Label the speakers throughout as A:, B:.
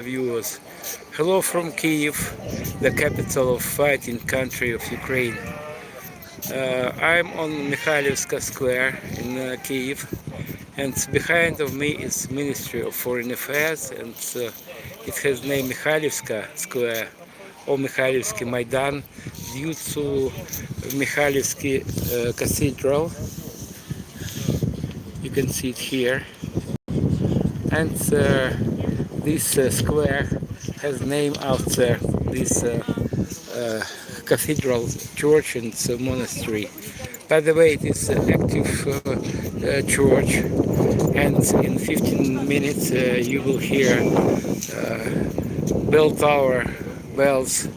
A: Viewers. Hello from Kyiv, the capital of fighting country of Ukraine. I'm on Mikhailivska Square in Kyiv, and behind of me is Ministry of Foreign Affairs, and it has name Mikhailivska Square or Mikhailivsky Maidan due to Mikhailivsky Cathedral. You can see it here, and this square has name after this cathedral, church and monastery. By the way, it is an active church, and in 15 minutes you will hear bell tower bells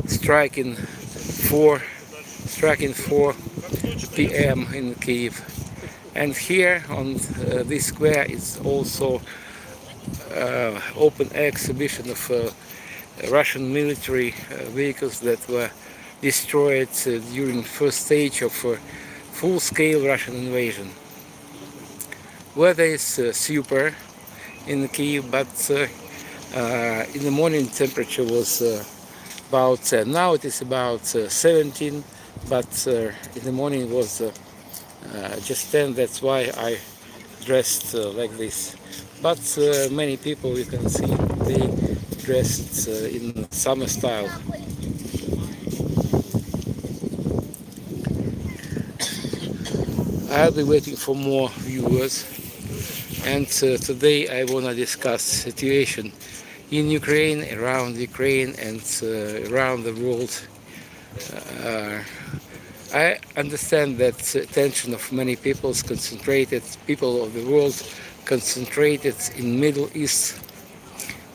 A: striking 4 p.m. in Kyiv. And here on this square is also open air exhibition of Russian military vehicles that were destroyed during first stage of full-scale Russian invasion. Weather is super in Kyiv, but in the morning temperature was about now it is about 17, but in the morning it was just 10. That's why I dressed like this. But many people, you can see, they dressed in summer style. I'll be waiting for more viewers, and today I want to discuss situation in Ukraine, around Ukraine, and around the world. I understand that attention of many people of the world concentrated in Middle East,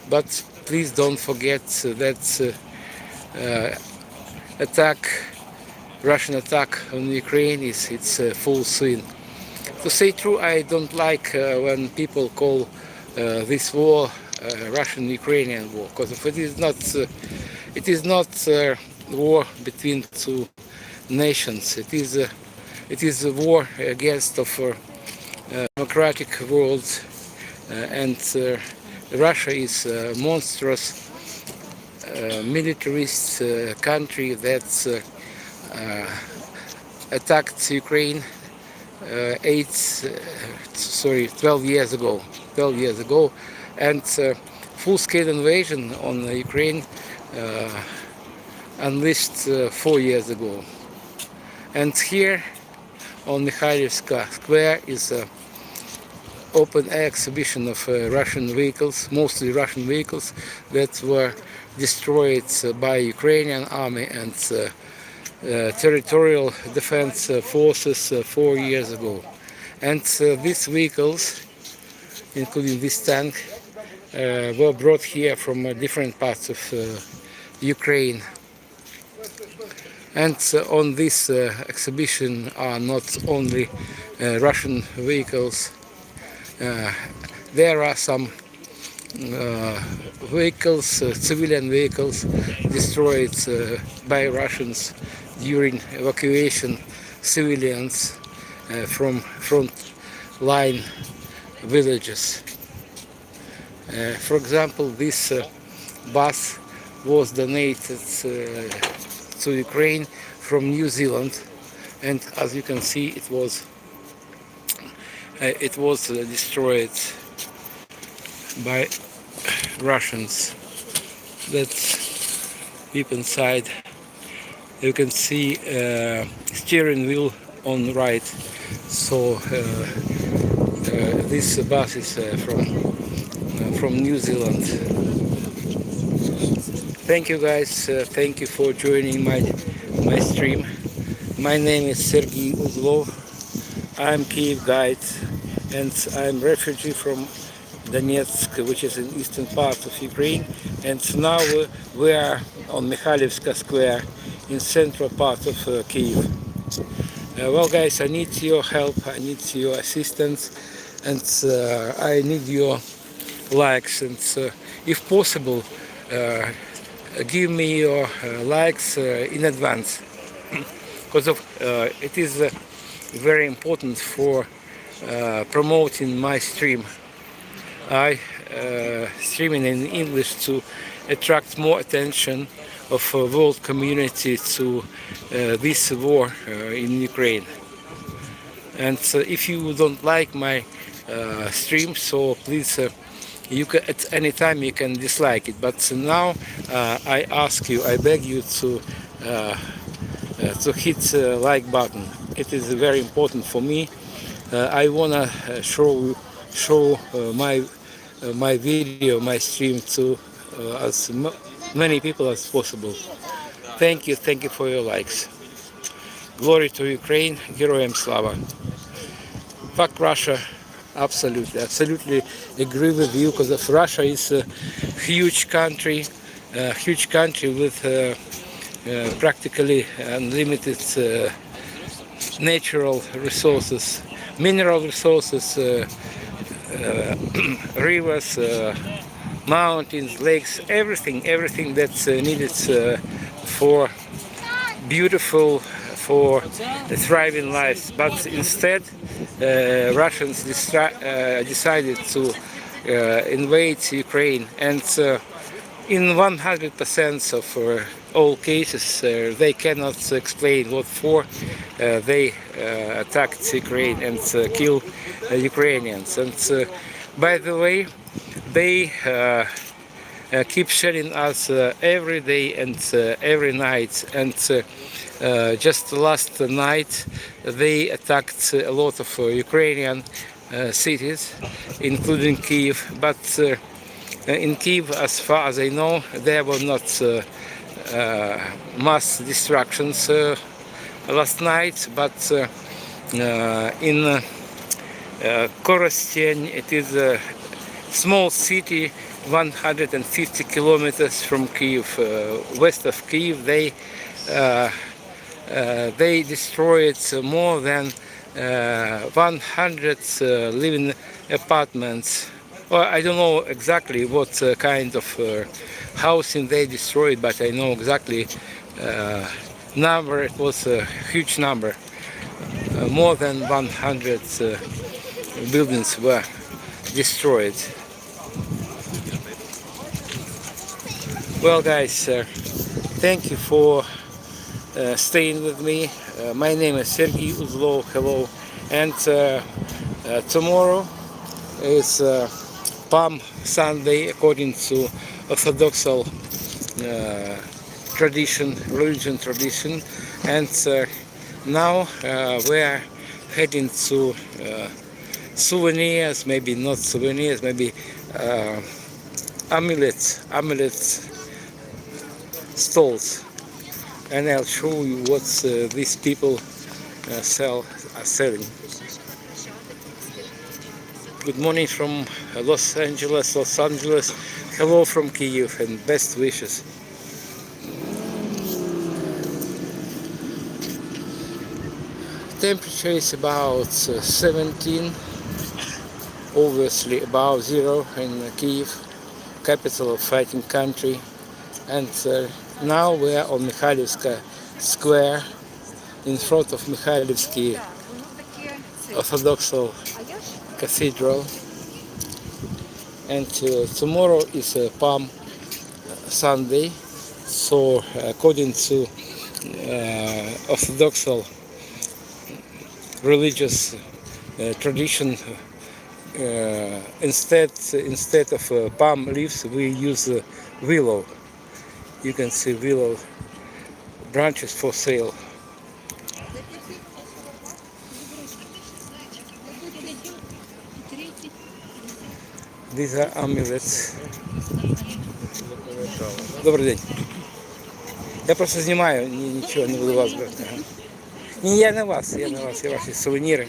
A: but please don't forget that Russian attack on Ukraine is its full swing. To say true, I don't like when people call this war Russian-Ukrainian war, because it is not war between two nations. It is a war against of democratic world, and Russia is a monstrous militarist country that attacked Ukraine 12 years ago. And full-scale invasion on Ukraine unleashed 4 years ago. And here on Mikhailivska Square is an open-air exhibition of Russian vehicles, mostly Russian vehicles, that were destroyed by Ukrainian army and territorial defense forces 4 years ago. And these vehicles, including this tank, were brought here from different parts of Ukraine. And on this exhibition are not only Russian vehicles, there are some vehicles, civilian vehicles, destroyed by Russians during evacuation civilians from front line villages. For example, this bus was donated to Ukraine from New Zealand, and as you can see, it was destroyed by Russians. Let's peep inside. You can see steering wheel on the right. So this bus is from New Zealand. Thank you guys, thank you for joining my stream. My name is Sergey Uzlov. I'm Kyiv guide, and I'm refugee from Donetsk, which is in eastern part of Ukraine. And now we are on Mikhailivska Square in central part of Kyiv. Well guys, I need your help, I need your assistance, and I need your likes, and if possible, give me your likes in advance, because it is very important for promoting my stream. I streaming in English to attract more attention of world community to this war in Ukraine. And if you don't like my stream, so please you can at any time you can dislike it. But now I ask you, I beg you to hit the like button. It is very important for me. I wanna show my video, my stream to as many people as possible. Thank you for your likes. Glory to Ukraine, Героям слава. Fuck Russia, absolutely agree with you, because of Russia is a huge country with practically unlimited natural resources, mineral resources, rivers, mountains, lakes, everything that's needed for beautiful, for thriving lives. But instead, Russians decided to invade Ukraine, and in 100% of all cases, they cannot explain what for they attacked Ukraine and killed Ukrainians. And by the way, they keep shelling us every day and every night. And just last night, they attacked a lot of Ukrainian cities, including Kyiv. But in Kyiv, as far as I know, there were not mass destructions last night, but in Korostyen, it is a small city 150 kilometers from Kyiv, west of Kyiv. They destroyed more than 100 living apartments. Well, I don't know exactly what kind of housing they destroyed, but I know exactly number. It was a huge number. More than 100 buildings were destroyed. Well, guys, thank you for staying with me. My name is Sergey Uzlov. Hello. And tomorrow is Palm Sunday, according to Orthodox religion tradition. And now we are heading to souvenirs, maybe not souvenirs, maybe amulet stalls. And I'll show you what these people are selling. Good morning from Los Angeles. Hello from Kyiv, and best wishes. Temperature is about 17, obviously above zero in Kyiv, capital of fighting country. And now we are on Mikhailivska Square, in front of Mikhailivsky Orthodox Cathedral. And tomorrow is Palm Sunday, so according to Orthodox religious tradition, instead of palm leaves, we use willow. You can see willow branches for sale. These are amulets. Добрый день. Я просто снимаю, ничего не буду вас брать. Ага. Не, я на вас, я ваши сувениры.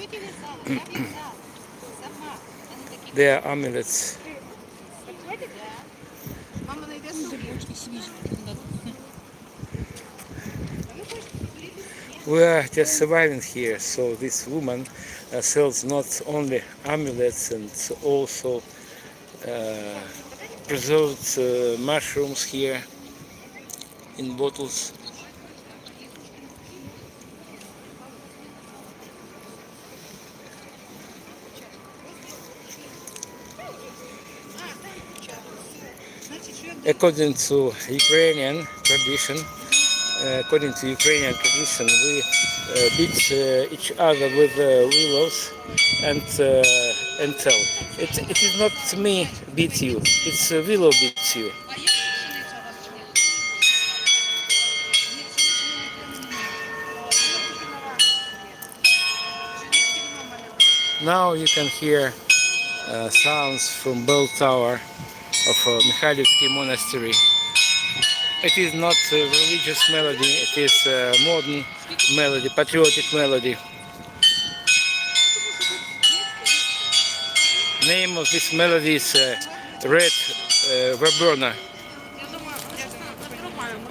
A: They are amulets. We are just surviving here, so this woman sells not only amulets and also preserved mushrooms here in bottles. according to Ukrainian tradition, we beat each other with willows and tell. It is not me beat you, it's willow beats you. Now you can hear sounds from bell tower of Mikhailivsky monastery. It is not a religious melody, it is a modern melody, patriotic melody. Name of this melody is Red Verberna,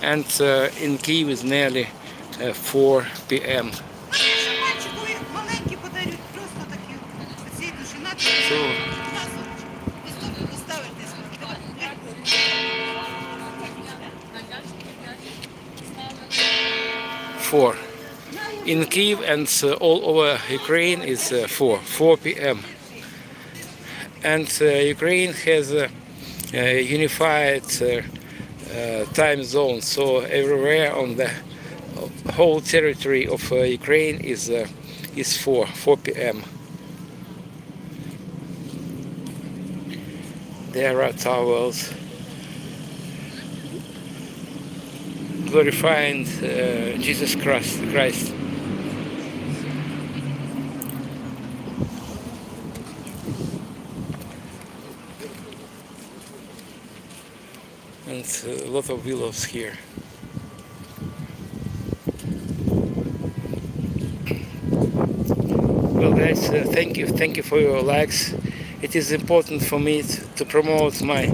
A: and in Kyiv is nearly 4 p.m. So, 4 in Kyiv and all over Ukraine is 4 p.m. And Ukraine has a unified time zone, so everywhere on the whole territory of Ukraine is 4 p.m. There are towels glorifying Jesus Christ. And a lot of willows here. Well guys, thank you for your likes. It is important for me to promote my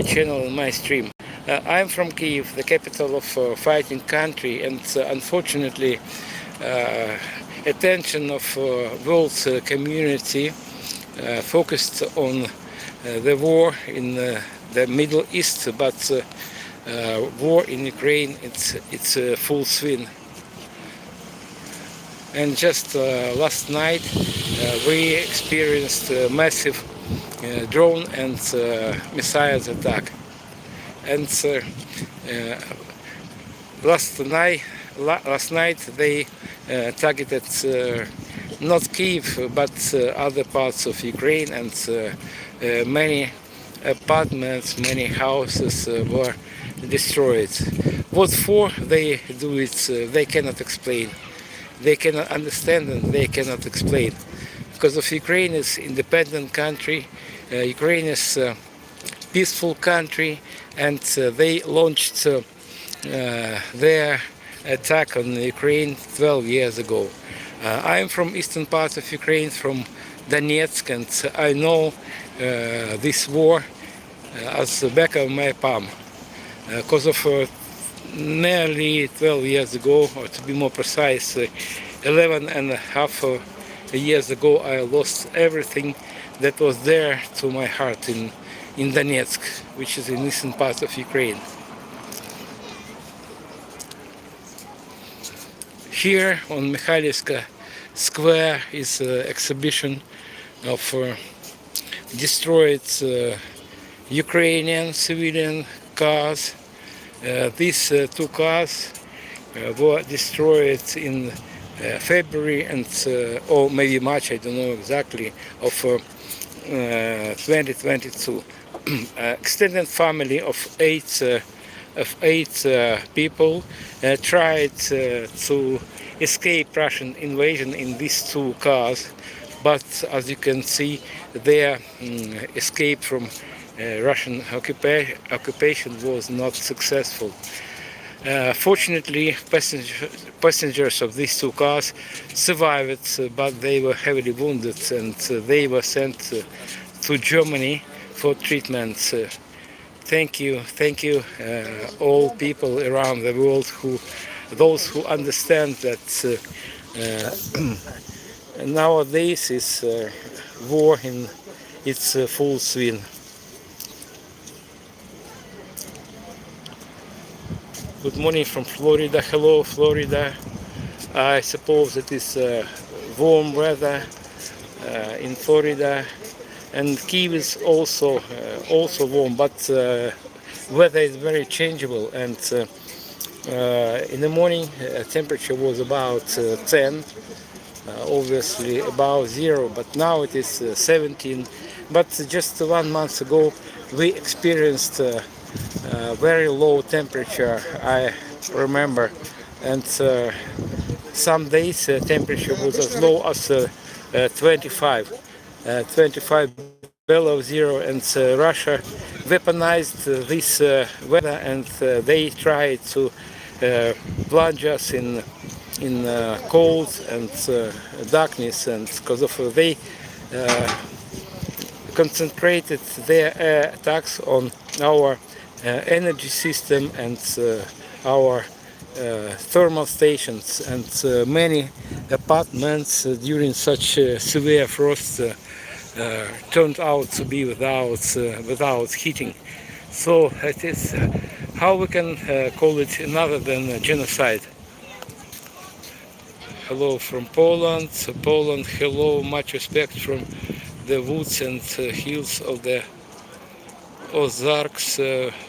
A: channel and my stream. I'm from Kyiv, the capital of fighting country, and unfortunately attention of world community focused on the war in the Middle East, but war in Ukraine, it's full swing. And just last night we experienced a massive drone and missiles attack. And last night they targeted not Kyiv but other parts of Ukraine, and many apartments, many houses were destroyed. What for they do it, they cannot explain. They cannot understand and they cannot explain. Because of Ukraine is independent country, Ukraine is a peaceful country, and they launched their attack on Ukraine 12 years ago. I am from eastern part of Ukraine, from Donetsk, and I know this war as the back of my palm. Because of nearly 12 years ago, or to be more precise, 11 and a half years ago, I lost everything that was there to my heart in Donetsk, which is in eastern part of Ukraine. Here on Mikhailivska Square is an exhibition of destroyed Ukrainian civilian cars. These two cars were destroyed in February and or maybe March, I don't know exactly, of 2022. Extended family of eight people tried to escape Russian invasion in these two cars, but as you can see, their escape from Russian occupation was not successful. Fortunately, passengers of these two cars survived, but they were heavily wounded, and they were sent to Germany for treatment. Thank you, all people around the world, those who understand that nowadays is war in its full swing. Good morning from Florida. Hello, Florida. I suppose it is warm weather in Florida, and Kyiv is also warm, but weather is very changeable, and in the morning temperature was about 10, obviously above zero, but now it is 17. But just 1 month ago we experienced very low temperature, I remember, and some days temperature was as low as 25 below zero, and Russia weaponized this weather, and they tried to plunge us in cold and darkness, and because of they concentrated their attacks on our energy system and our thermal stations, and many apartments during such severe frost turned out to be without heating. So it is how we can call it another than genocide. Hello from Poland. Poland, hello, much respect from the woods and hills of the Ozarks,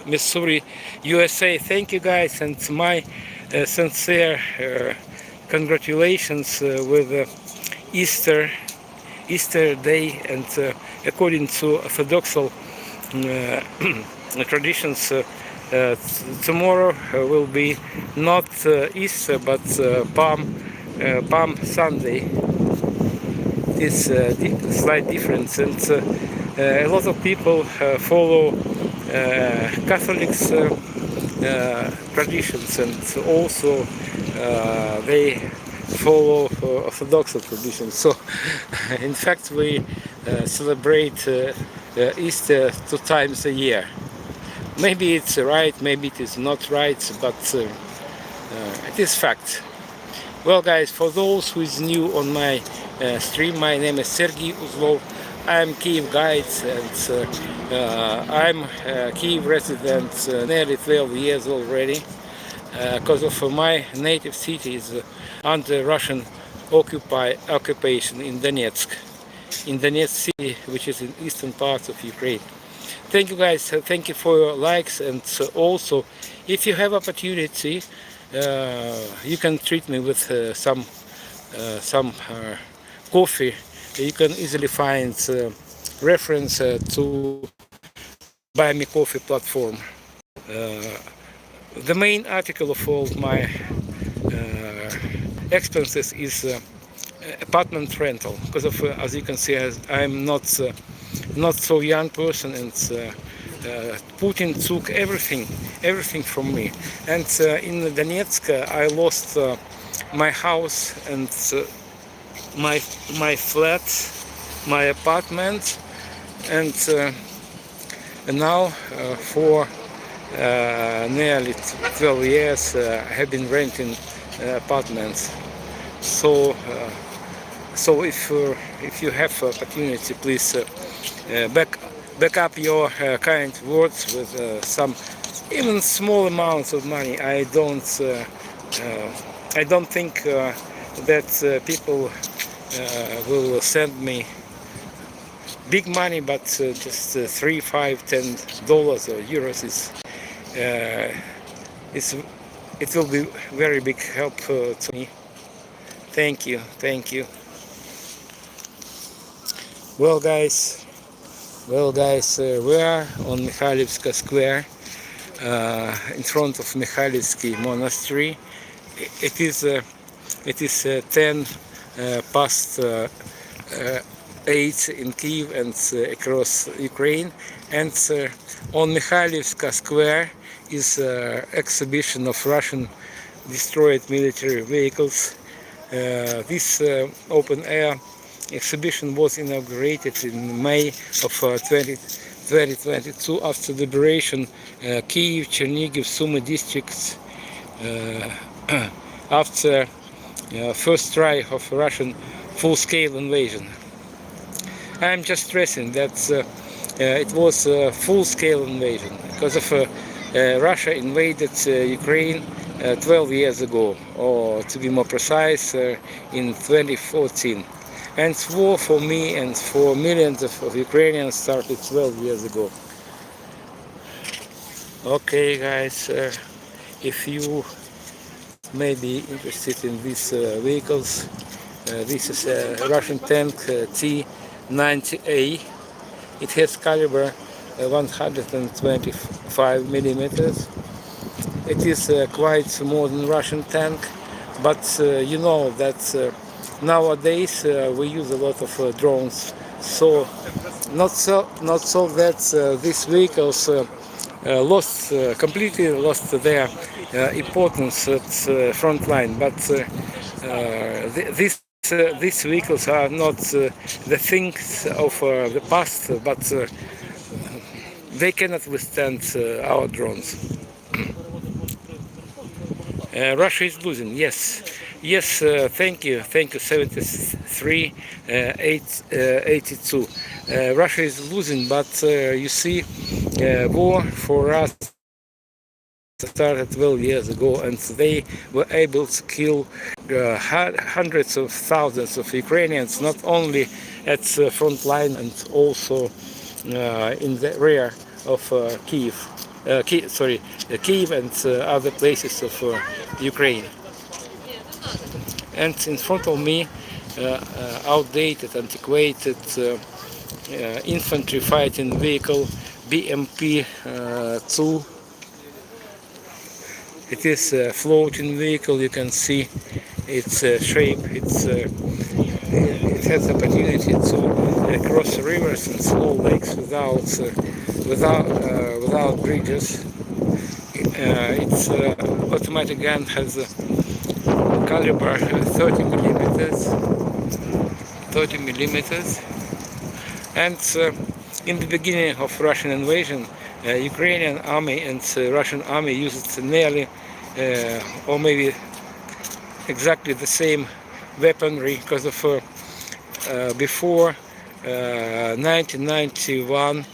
A: Missouri, USA. Thank you guys, and my sincere congratulations with Easter Day, and according to Orthodox traditions, tomorrow will be not Easter but Palm Sunday. It's slight difference, and a lot of people follow Catholics traditions, and also they follow Orthodox traditions. So in fact we celebrate Easter 2 times a year. Maybe it's right, maybe it is not right, but it is fact. Well guys, for those who is new on my stream, my name is Sergey Uzlov. I'm Kyiv guide, and I'm a Kyiv resident nearly 12 years already, because of my native city is under Russian occupation in Donetsk city, which is in eastern part of Ukraine. Thank you guys, thank you for your likes, and also if you have opportunity, you can treat me with some coffee. You can easily find reference to Buy Me Coffee platform. The main article of all my expenses is apartment rental, because of as you can see, I'm not so young person, and Putin took everything from me. And in Donetsk I lost my house and my flat, my apartment, and now for nearly 12 years I have been renting apartments. So if you have opportunity, please back up your kind words with some even small amounts of money. I don't think that people will send me big money, but just $3, $5, $10 or euros it will be very big help to me. Thank you. Well guys, we are on Mikhailivska Square, in front of Mikhailivsky Monastery. It is 10 past 8 in Kyiv and across Ukraine, and on Mikhailivska Square is exhibition of Russian destroyed military vehicles. This open air exhibition was inaugurated in May of 2022 after liberation Kyiv, Chernihiv, Sumy districts after first try of Russian full-scale invasion. I am just stressing that it was a full-scale invasion, because of Russia invaded Ukraine 12 years ago, or to be more precise, in 2014. And war for me and for millions of Ukrainians started 12 years ago. Okay, guys, if you may be interested in these vehicles, this is a Russian tank T-90A. It has caliber 125 millimeters. It is quite modern Russian tank, but you know that nowadays we use a lot of drones. So not so that these vehicles lost completely lost their importance at front line, but these vehicles are not the things of the past, but they cannot withstand our drones. Russia is losing. Yes, yes. Thank you. 73, 82. Russia is losing, but you see, war for us started 12 years ago, and they were able to kill hundreds of thousands of Ukrainians, not only at the front line and also in the rear of Kyiv. Kyiv and other places of Ukraine. And in front of me, outdated, antiquated infantry fighting vehicle BMP-2. It is a floating vehicle. You can see its shape. It has the opportunity to cross rivers and small lakes without bridges. Its automatic gun has a caliber 30 millimeters, and in the beginning of Russian invasion, Ukrainian army and Russian army used nearly or maybe exactly the same weaponry, because of before 1991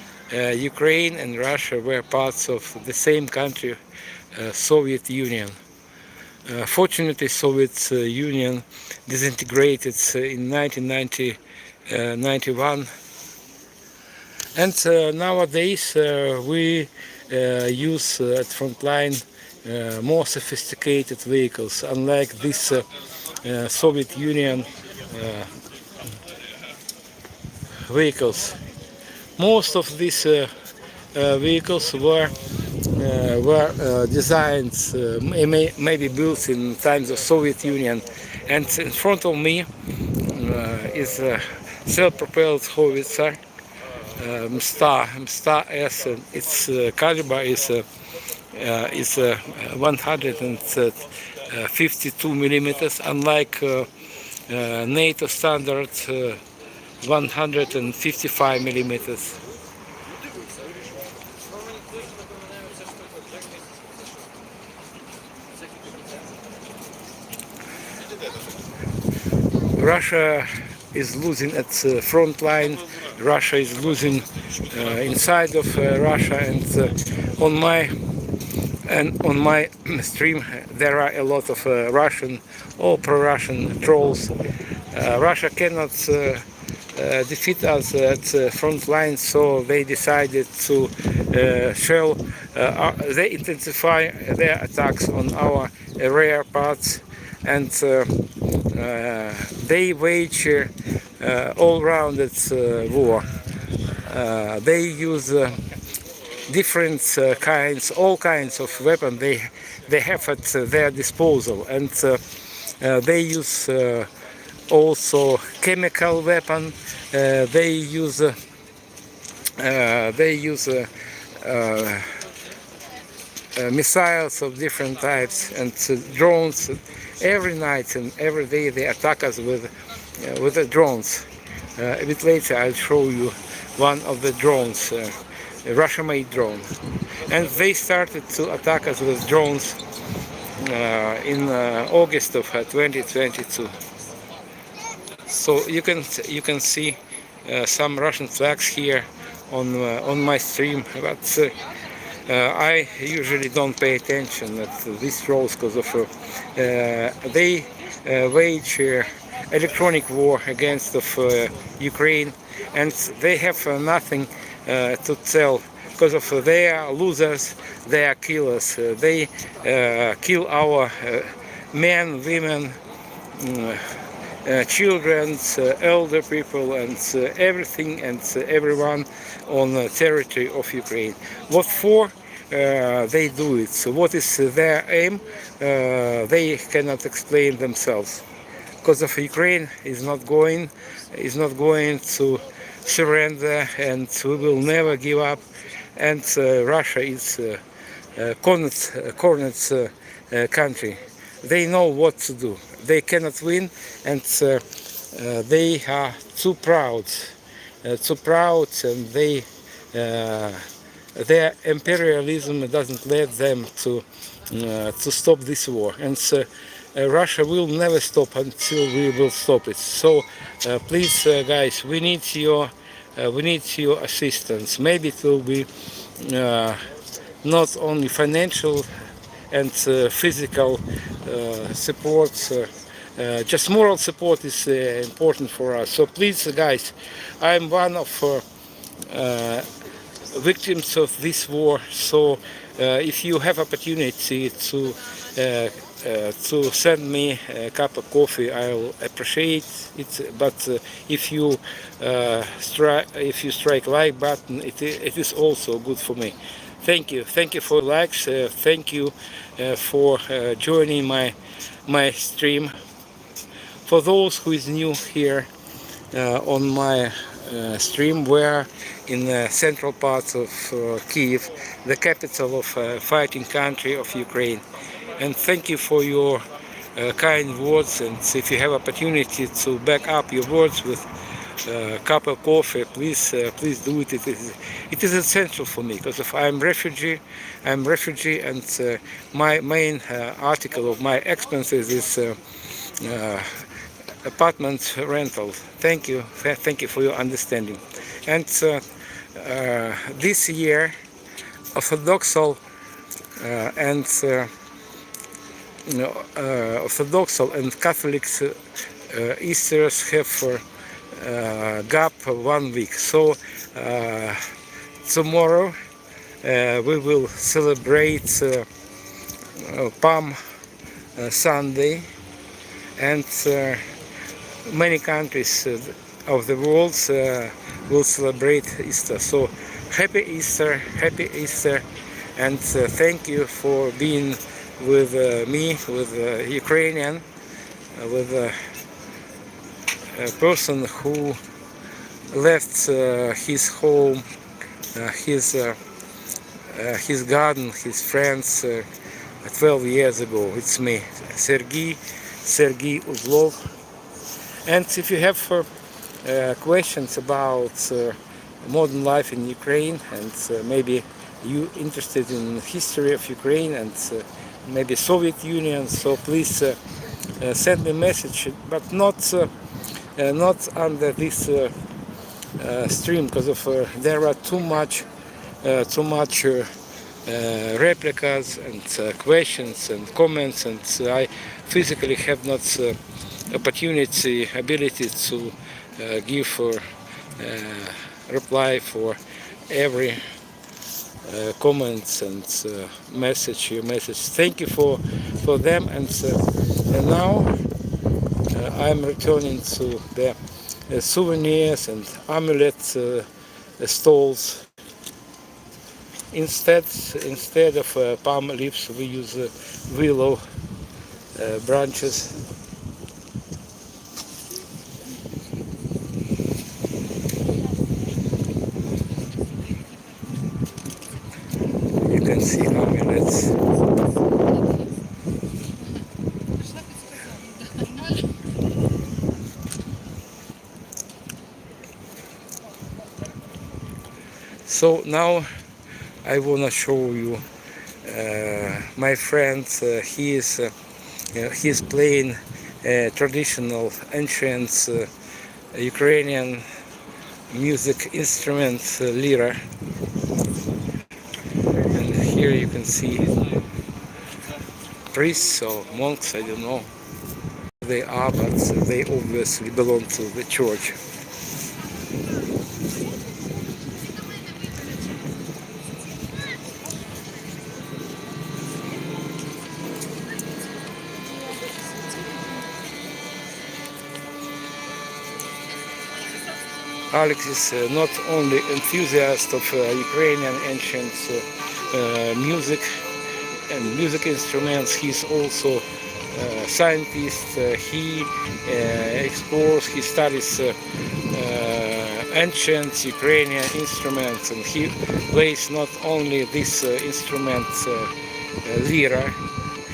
A: Ukraine and Russia were parts of the same country, Soviet Union. Fortunately, Soviet Union disintegrated in 1991, and nowadays we use at frontline more sophisticated vehicles, unlike this Soviet Union vehicles. Most of these vehicles were designed, maybe built in times of Soviet Union. And in front of me is a self-propelled howitzer, Mstar S. Its caliber is 152 millimeters, unlike NATO standard 155 millimeters. Russia is losing at the front line. Russia is losing inside of Russia, and on my stream there are a lot of Russian or pro-Russian trolls. Russia cannot defeat us at the front line, so they decided to they intensify their attacks on our rear parts, and they wage all-rounded war. They use all kinds of weapons they have at their disposal, and they use also chemical weapon. They use missiles of different types and drones. Every night and every day they attack us with the drones. A bit later I'll show you one of the drones, a Russian-made drone. And they started to attack us with drones in August of 2022. So you can see some Russian flags here on my stream, but I usually don't pay attention at these trolls, because of they wage electronic war against Ukraine, and they have nothing to tell because of they are losers, they are killers. They kill our men, women, children, elder people, and everything and everyone on the territory of Ukraine. What for? They do it. So what is their aim? They cannot explain themselves. Because of Ukraine is not going to surrender, and we will never give up. And Russia is cornered country. They know what to do. They cannot win, and they are too proud, and their imperialism doesn't let them to stop this war. And Russia will never stop until we will stop it. So please, guys, we need your assistance. Maybe it will be not only financial and physical support. Just moral support is important for us. So please, guys, I'm one of victims of this war. So if you have opportunity to send me a cup of coffee, I'll appreciate it. But if you strike like button, it is also good for me. Thank you for likes. Thank you for joining my stream. For those who is new here on my stream, we're in the central parts of Kyiv, the capital of fighting country of Ukraine. And thank you for your kind words. And if you have opportunity to back up your words with a cup of coffee, please do it. It is essential for me, because if I'm refugee, and my main article of my expenses is apartment rental. Thank you for your understanding. And this year, Orthodoxal and Orthodoxal and Catholic Easters have gap 1 week. So tomorrow we will celebrate Palm Sunday, and many countries of the world will celebrate Easter. So happy Easter, and thank you for being with me, with Ukrainian, with a person who left his home, his garden, his friends 12 years ago. It's me, Sergey Uzlov. And if you have questions about modern life in Ukraine, and maybe you interested in history of Ukraine and maybe Soviet Union, so please send me a message, but not under this stream, because of there are too much replicas and questions and comments, and I physically have not ability to give reply for every comments and your message. Thank you for them, and now I'm returning to the souvenirs and amulet stalls. Instead of palm leaves, we use willow branches. You can see amulets. So now I want to show you my friend. He is playing traditional ancient Ukrainian music instrument, lyra. And here you can see priests or monks, I don't know who they are, but they obviously belong to the church. Alex is not only enthusiast of Ukrainian ancient music and music instruments, he's also scientist. He explores, he studies ancient Ukrainian instruments, and he plays not only this instrument lira,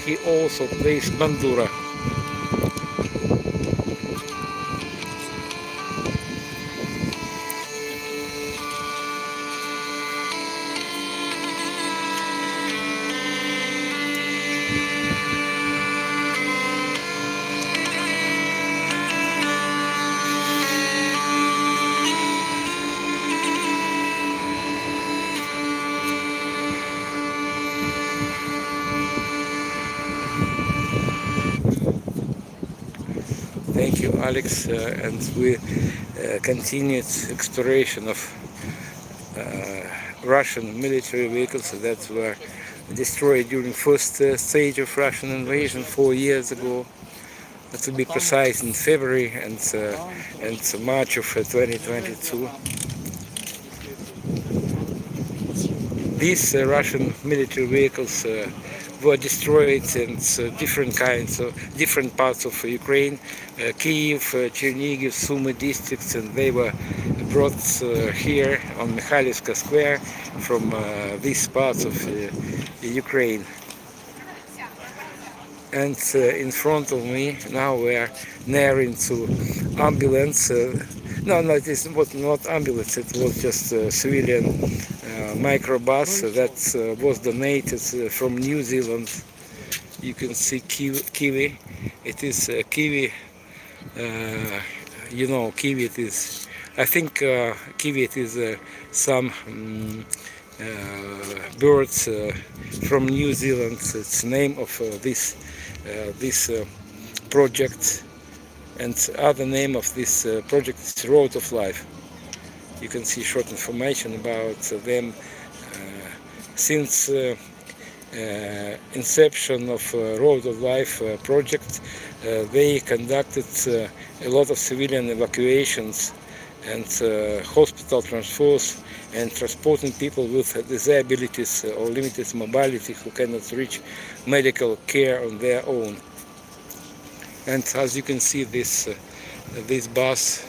A: he also plays bandura. Thank you, Alex, and we continued exploration of Russian military vehicles that were destroyed during first stage of Russian invasion 4 years ago. To be precise, in February and March of 2022. These Russian military vehicles were destroyed in different kinds of different parts of Ukraine, Kyiv, Chernihiv, Sumy districts, and they were brought here on Mikhailivka Square from these parts of Ukraine. And in front of me now we are nearing to ambulance. No, it was not ambulance, it was just a civilian microbus that was donated from New Zealand. You can see Kyiv. It is Kyiv. You know, Kyiv it is. I think Kyiv it is some birds from New Zealand. It's the name of this project, and other name of this project is Road of Life. You can see short information about them. Since inception of Road of Life project, they conducted a lot of civilian evacuations and hospital transfers and transporting people with disabilities or limited mobility who cannot reach medical care on their own. And as you can see, this bus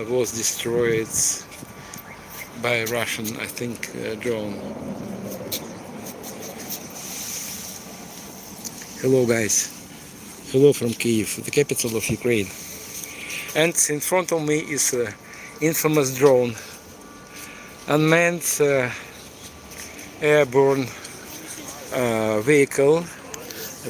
A: was destroyed by a Russian, I think, drone. Hello guys, hello from Kyiv, the capital of Ukraine. And in front of me is an infamous drone, unmanned airborne vehicle.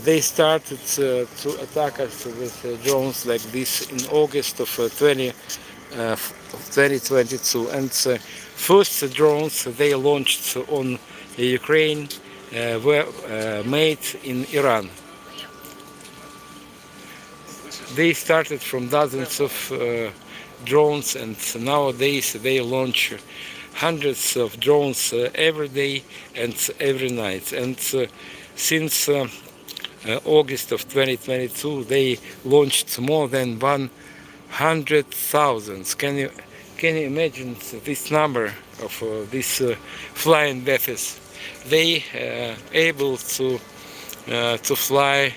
A: They started to attack us with drones like this in August of 2022, and first drones they launched on Ukraine were made in Iran. They started from dozens of drones, and nowadays they launch hundreds of drones every day and every night. And since August of 2022, they launched more than 100,000. Can you imagine this number of these flying deaths? They able to fly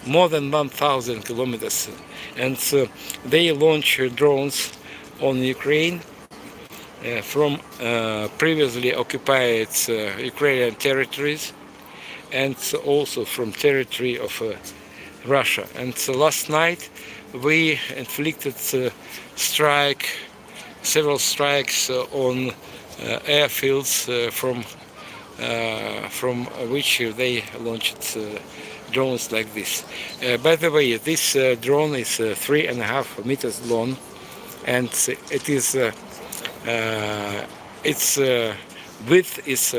A: more than 1,000 kilometers, and they launch drones on Ukraine from previously occupied Ukrainian territories, and also from territory of Russia. And last night we inflicted several strikes on airfields from which they launched drones like this. By the way, this drone is 3.5 meters long, and it is its width is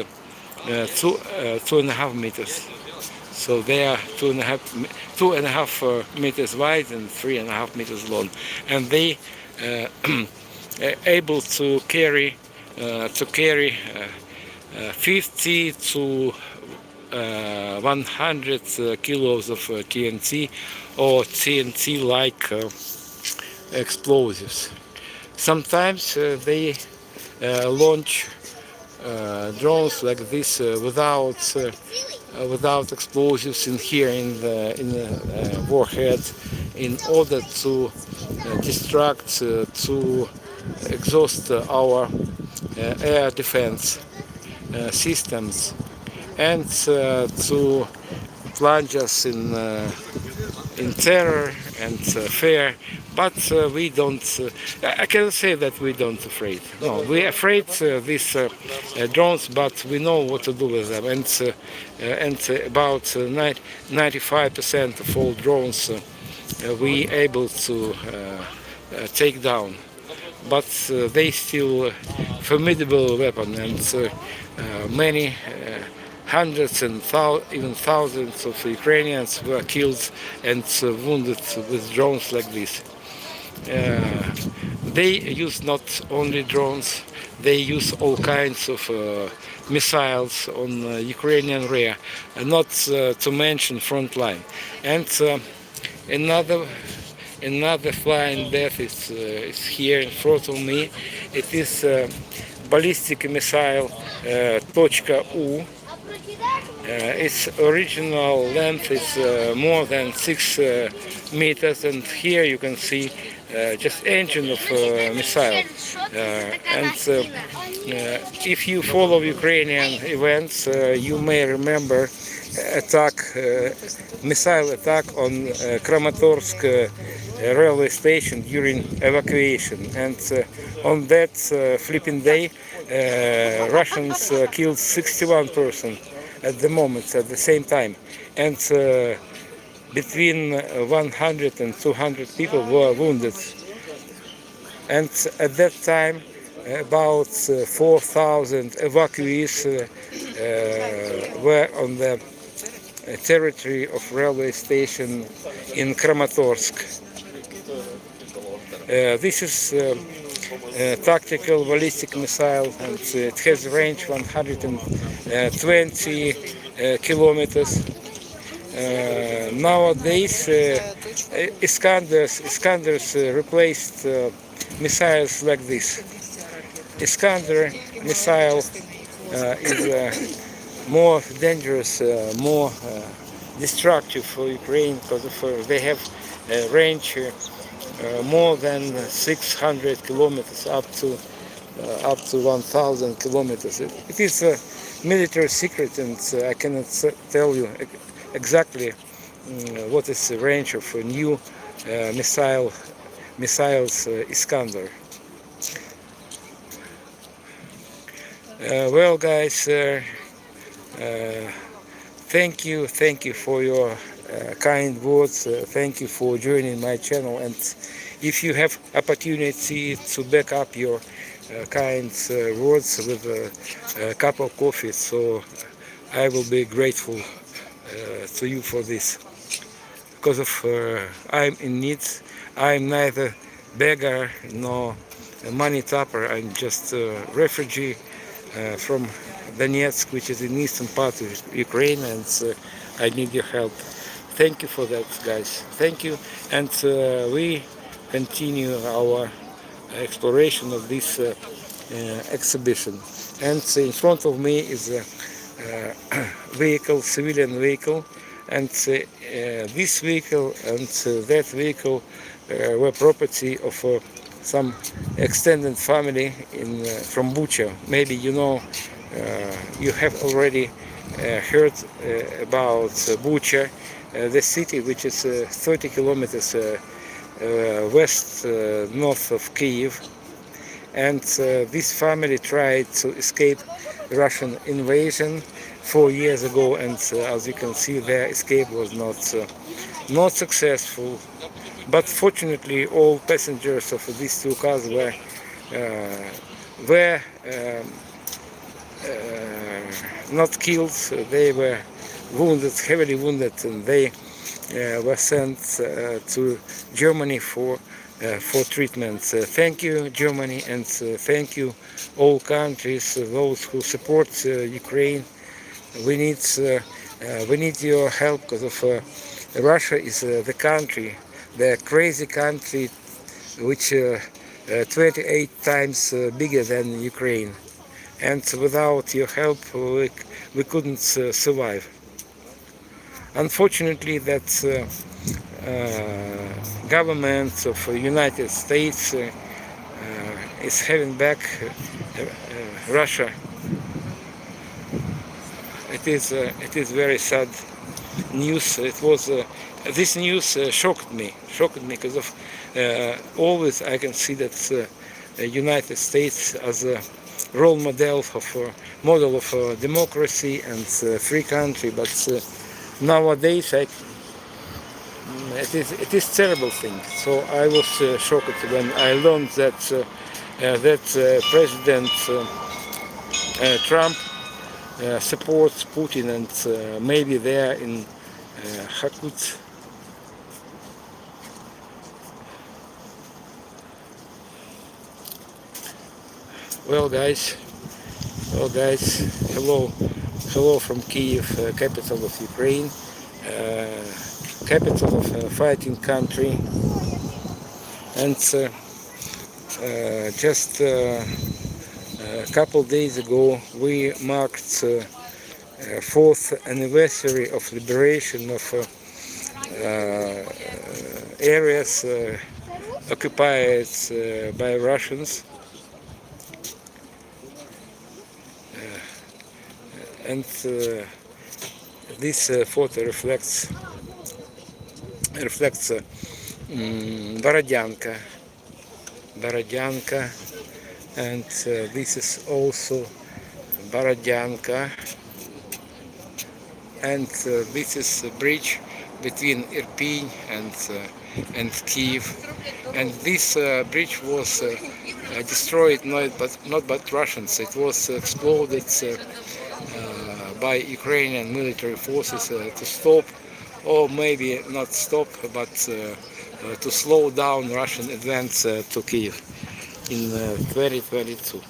A: 2.5 meters. So they are 2.5 meters wide and 3.5 meters long, and they able to carry 50 to 100 kilos of TNT or TNT-like explosives. Sometimes they launch drones like this without explosives in here in the warhead, in order to distract, to exhaust our air defense systems, and to plunge us in terror and fear. But we don't. I cannot say that we don't afraid. No, we afraid these drones, but we know what to do with them. And about 95% of all drones we able to take down. But they still formidable weapon, and many hundreds and even thousands of Ukrainians were killed and wounded with drones like this. They use not only drones, they use all kinds of missiles on Ukrainian rear, not to mention front line. And another flying death is here in front of me. It is ballistic missile .U. Its original length is more than 6 meters, and here you can see just engine of missile. And if you follow Ukrainian events, you may remember missile attack on Kramatorsk railway station during evacuation. And on that flipping day, Russians killed 61 persons at the moment, at the same time. And between 100 and 200 people were wounded. And at that time, about 4,000 evacuees were on the territory of railway station in Kramatorsk. This is a tactical ballistic missile, and it has a range 120 kilometers. Nowadays, Iskanders replaced missiles like this. Iskander missile is more dangerous, more destructive for Ukraine, because they have a range more than 600 kilometers, up to 1,000 kilometers. It is a military secret, and I cannot tell you exactly what is the range of a new missiles Iskander. Well, guys, thank you for your kind words. Thank you for joining my channel, and if you have opportunity to back up your kind words with a cup of coffee, so I will be grateful to you for this, because of I'm in need. I'm neither beggar nor a money tapper. I'm just a refugee from Donetsk, which is in eastern part of Ukraine, and I need your help. Thank you for that, guys. Thank you, and we continue our exploration of this exhibition. And in front of me is a vehicle, civilian vehicle, and this vehicle and that vehicle were property of some extended family from Bucha. Maybe you know, you have already heard about Bucha, the city which is 30 kilometers west north of Kyiv. And this family tried to escape Russian invasion 4 years ago, and as you can see, their escape was not successful. But fortunately, all passengers of these two cars were not killed. They were wounded, heavily wounded, and they were sent to Germany for treatment. Thank you, Germany, and thank you all countries, those who support Ukraine. We need your help, because of Russia is the country, the crazy country which 28 times bigger than Ukraine. And without your help, we couldn't survive. Unfortunately, that government of United States is having back Russia. It is very sad news. It was this news shocked me because of always I can see that United States as a role model of democracy and free country, but nowadays it is terrible thing. So I was shocked when I learned that President Trump supports Putin, and maybe there in Hakut. Well guys, hello from Kyiv, capital of Ukraine, capital of a fighting country, and just a couple days ago we marked fourth anniversary of liberation of areas occupied by Russians. And this photo reflects Borodyanka, and this is also Borodyanka, and this is a bridge between Irpin and Kyiv, and this bridge was destroyed not by Russians. It was exploded by Ukrainian military forces to stop, or maybe not stop, but to slow down Russian advance to Kyiv in 2022.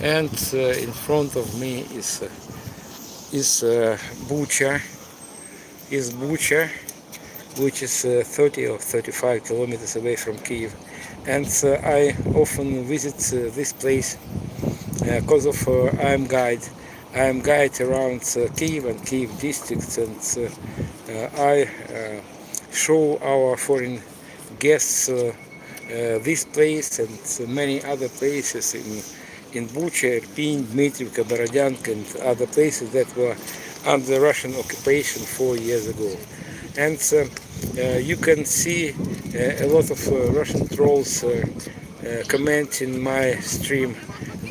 A: And in front of me is Bucha, which is 30 or 35 kilometers away from Kyiv. And I often visit this place because of I am guide around Kyiv and Kyiv districts, and I show our foreign guests this place and many other places in Bucha, Irpin, Dmitrivka, Borodyanka, and other places that were under Russian occupation 4 years ago. And you can see a lot of Russian trolls commenting my stream.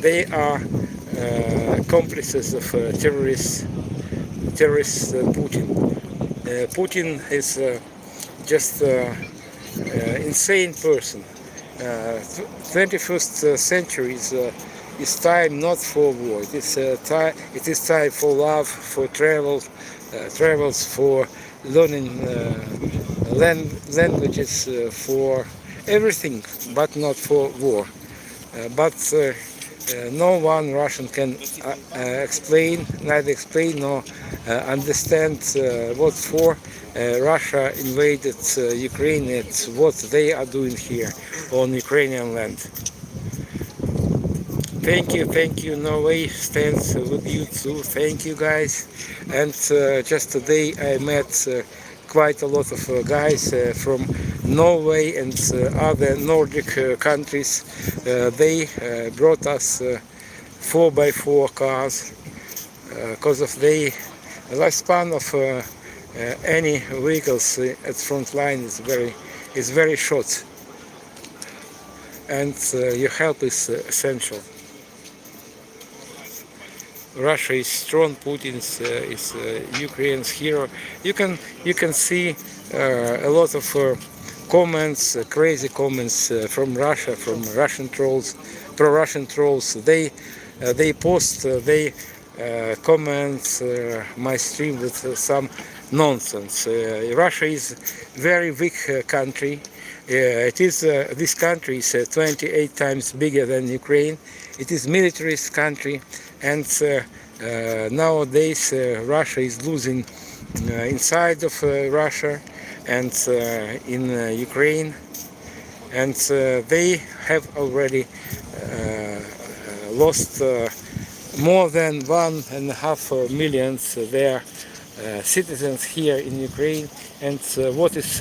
A: They are accomplices of terrorist Putin. Putin is just insane person. 21st century is time not for war. It is time for love, for travels, for learning languages, for everything, but not for war. But no one Russian can neither explain nor understand what for Russia invaded Ukraine and what they are doing here on Ukrainian land. Thank you, Norway stands with you too, thank you guys. And just today I met quite a lot of guys from Norway and other Nordic countries. They brought us 4x4 cars because of the lifespan of any vehicles at front line is very short, and your help is essential. Russia is strong. Putin is Ukraine's hero. You can see a lot of comments, crazy comments from Russia, from Russian trolls, pro-Russian trolls. They post, they comment my stream with some nonsense. Russia is very big country. This country is 28 times bigger than Ukraine. It is militarist country. and nowadays Russia is losing inside of Russia and in Ukraine, and they have already lost more than 1.5 million their citizens here in Ukraine, and what is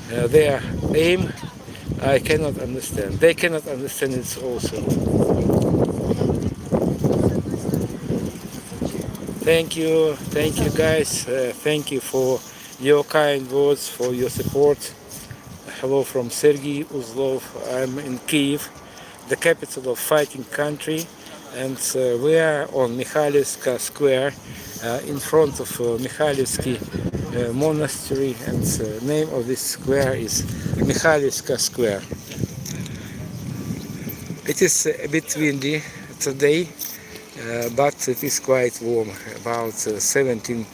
A: their aim, I cannot understand. They cannot understand it also. Thank you guys. Thank you for your kind words, for your support. Hello from Sergei Uzlov. I'm in Kyiv, the capital of fighting country, and we are on Mikhailivska Square in front of Mikhailivsky monastery, and the name of this square is Mikhailivska Square. It is a bit windy today, but it is quite warm, about 17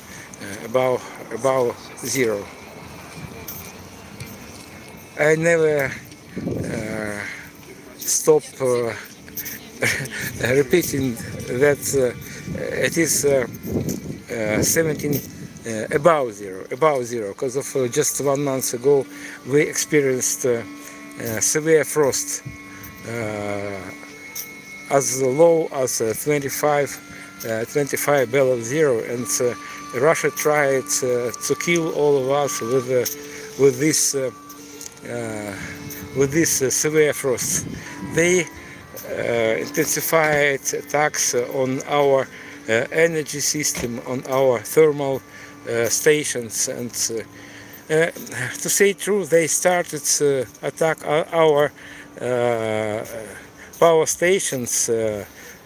A: above zero. I never stop repeating that it is 17 above zero, because of just 1 month ago we experienced severe frost as low as 25 below zero, and Russia tried to kill all of us with this severe frost. They intensified attacks on our energy system, on our thermal stations, and to say true, they started to attack our power stations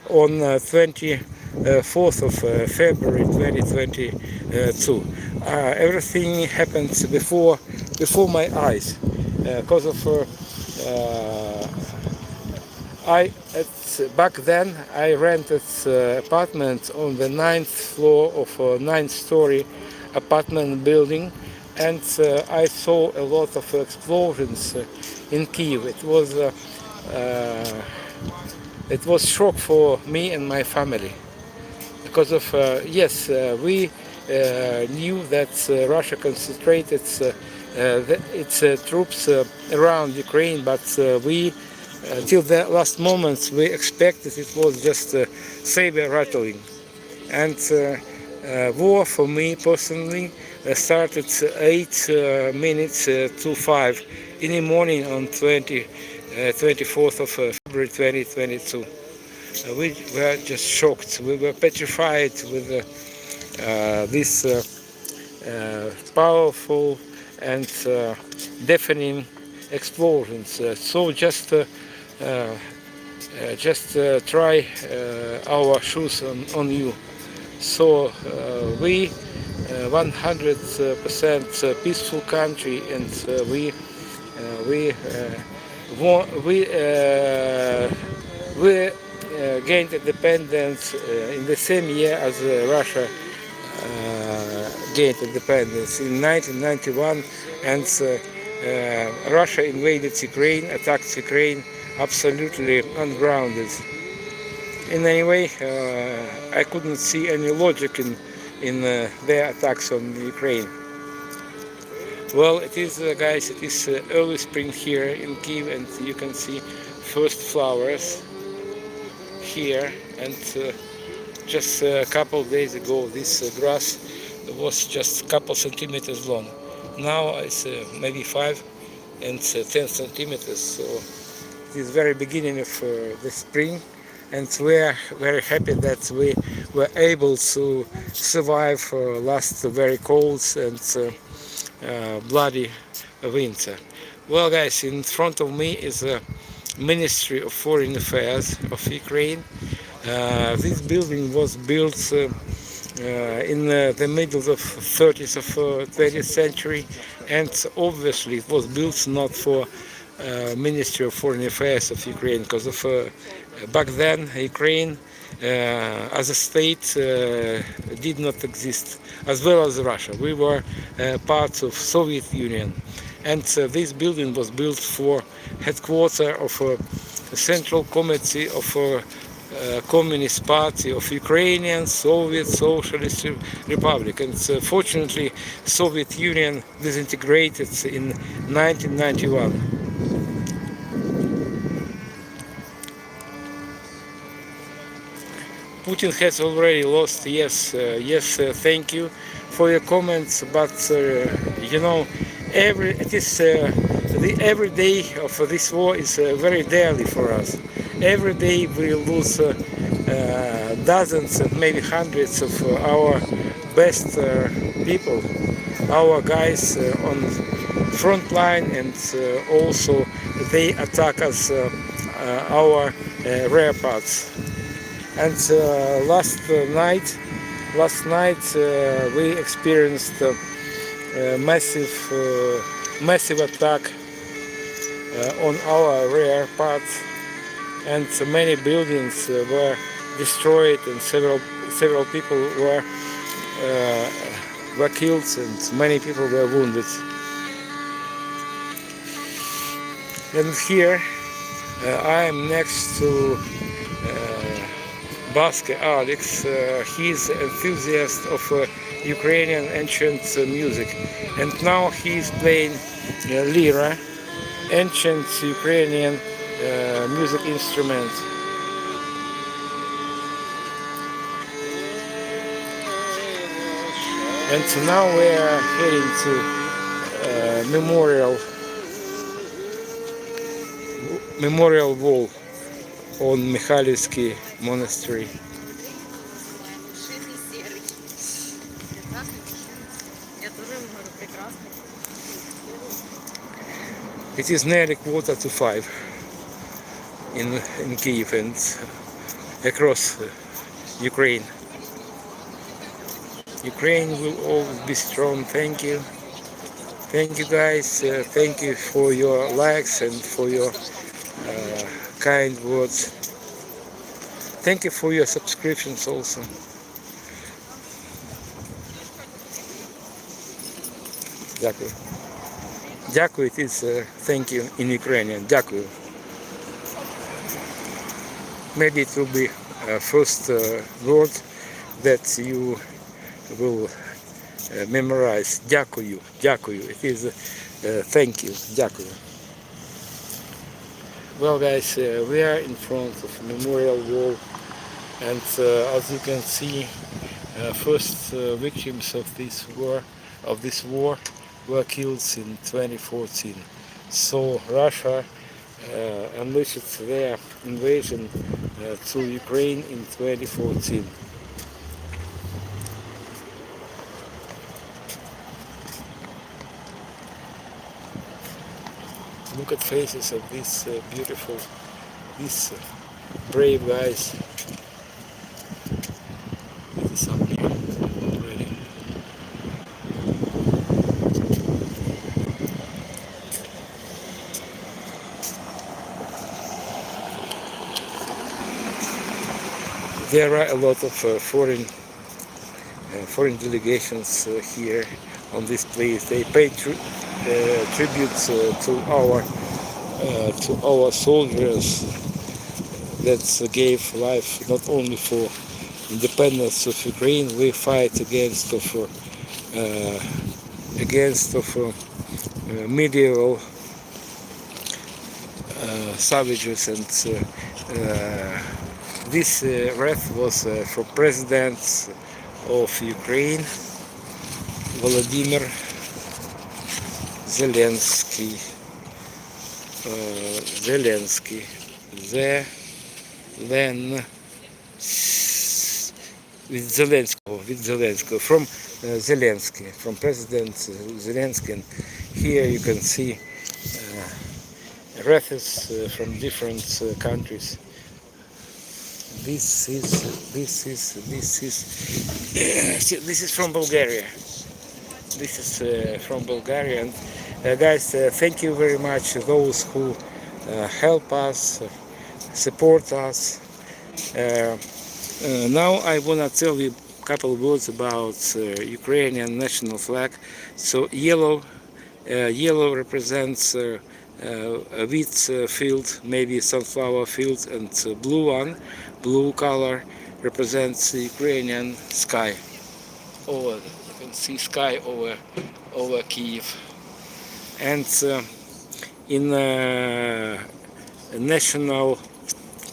A: on 24th of February 2022. Everything happened before my eyes, because of back then I rented apartment on the 9th floor of a 9-story apartment building, and I saw a lot of explosions in Kyiv. It was shock for me and my family, because of yes, we knew that Russia concentrated its troops around Ukraine, but we till the last moments we expected it was just saber rattling. And war for me personally started 8 minutes to 5 in the morning on 24th of February 2022. We were just shocked. We were petrified with this powerful and deafening explosions. So just try our shoes on you. So we 100% peaceful country, and we gained independence in the same year as Russia gained independence in 1991, and Russia invaded Ukraine, attacked Ukraine, absolutely ungrounded. In any way, I couldn't see any logic in their attacks on Ukraine. Well, it is, guys, it is early spring here in Kyiv, and you can see first flowers here. And just a couple of days ago, this grass was just a couple centimeters long. Now it's maybe 5 and 10 centimeters. So it is very beginning of the spring, and we are very happy that we were able to survive last very cold and bloody winter. Well, guys, in front of me is the Ministry of Foreign Affairs of Ukraine. This building was built in the middle of 30th of 20th century, and obviously it was built not for Ministry of Foreign Affairs of Ukraine, because of back then Ukraine as a state did not exist, as well as Russia. We were part of Soviet Union, and this building was built for headquarters of a Central Committee of Communist Party of Ukrainian Soviet Socialist Republic, and fortunately Soviet Union disintegrated in 1991. Putin has already lost. Yes, yes. Thank you for your comments. But you know, every day of this war is very deadly for us. Every day we lose dozens and maybe hundreds of our best people, our guys on front line, and also they attack us, our rear parts. And last night we experienced a massive attack on our rear parts, and many buildings were destroyed, and several people were killed, and many people were wounded. And here I am next to Basque Alex. He's an enthusiast of Ukrainian ancient music, and now he's playing lira, ancient Ukrainian music instrument. And now we are heading to memorial wall on Mikhailivsky Monastery. It is nearly 4:45 in Kyiv and across Ukraine. Ukraine will always be strong. Thank you. Thank you, guys. Thank you for your likes and for your kind words. Thank you for your subscriptions also. Дякую. Дякую, it is thank you in Ukrainian. Дякую. Maybe it will be first word that you will memorize. Дякую. Дякую. It is thank you. Дякую. Well, guys, we are in front of Memorial Wall, and as you can see, first victims of this war were killed in 2014. So Russia unleashed their invasion to Ukraine in 2014. Look at faces of these these brave guys. It is up here already. There are a lot of foreign delegations here on this place. They pay tributes to our soldiers that gave life not only for independence of Ukraine. We fight against medieval savages, and this wreath was from President of Ukraine, Volodymyr Zelensky. From Zelensky, from President Zelensky. And here you can see wreaths from different countries. This is from Bulgaria. This is from Bulgaria. And guys, thank you very much to those who help us, support us. Now I want to tell you a couple of words about Ukrainian national flag. So yellow represents a wheat field, maybe sunflower field, and blue one Blue color represents the Ukrainian sky. Over, you can see sky over Kyiv. And in national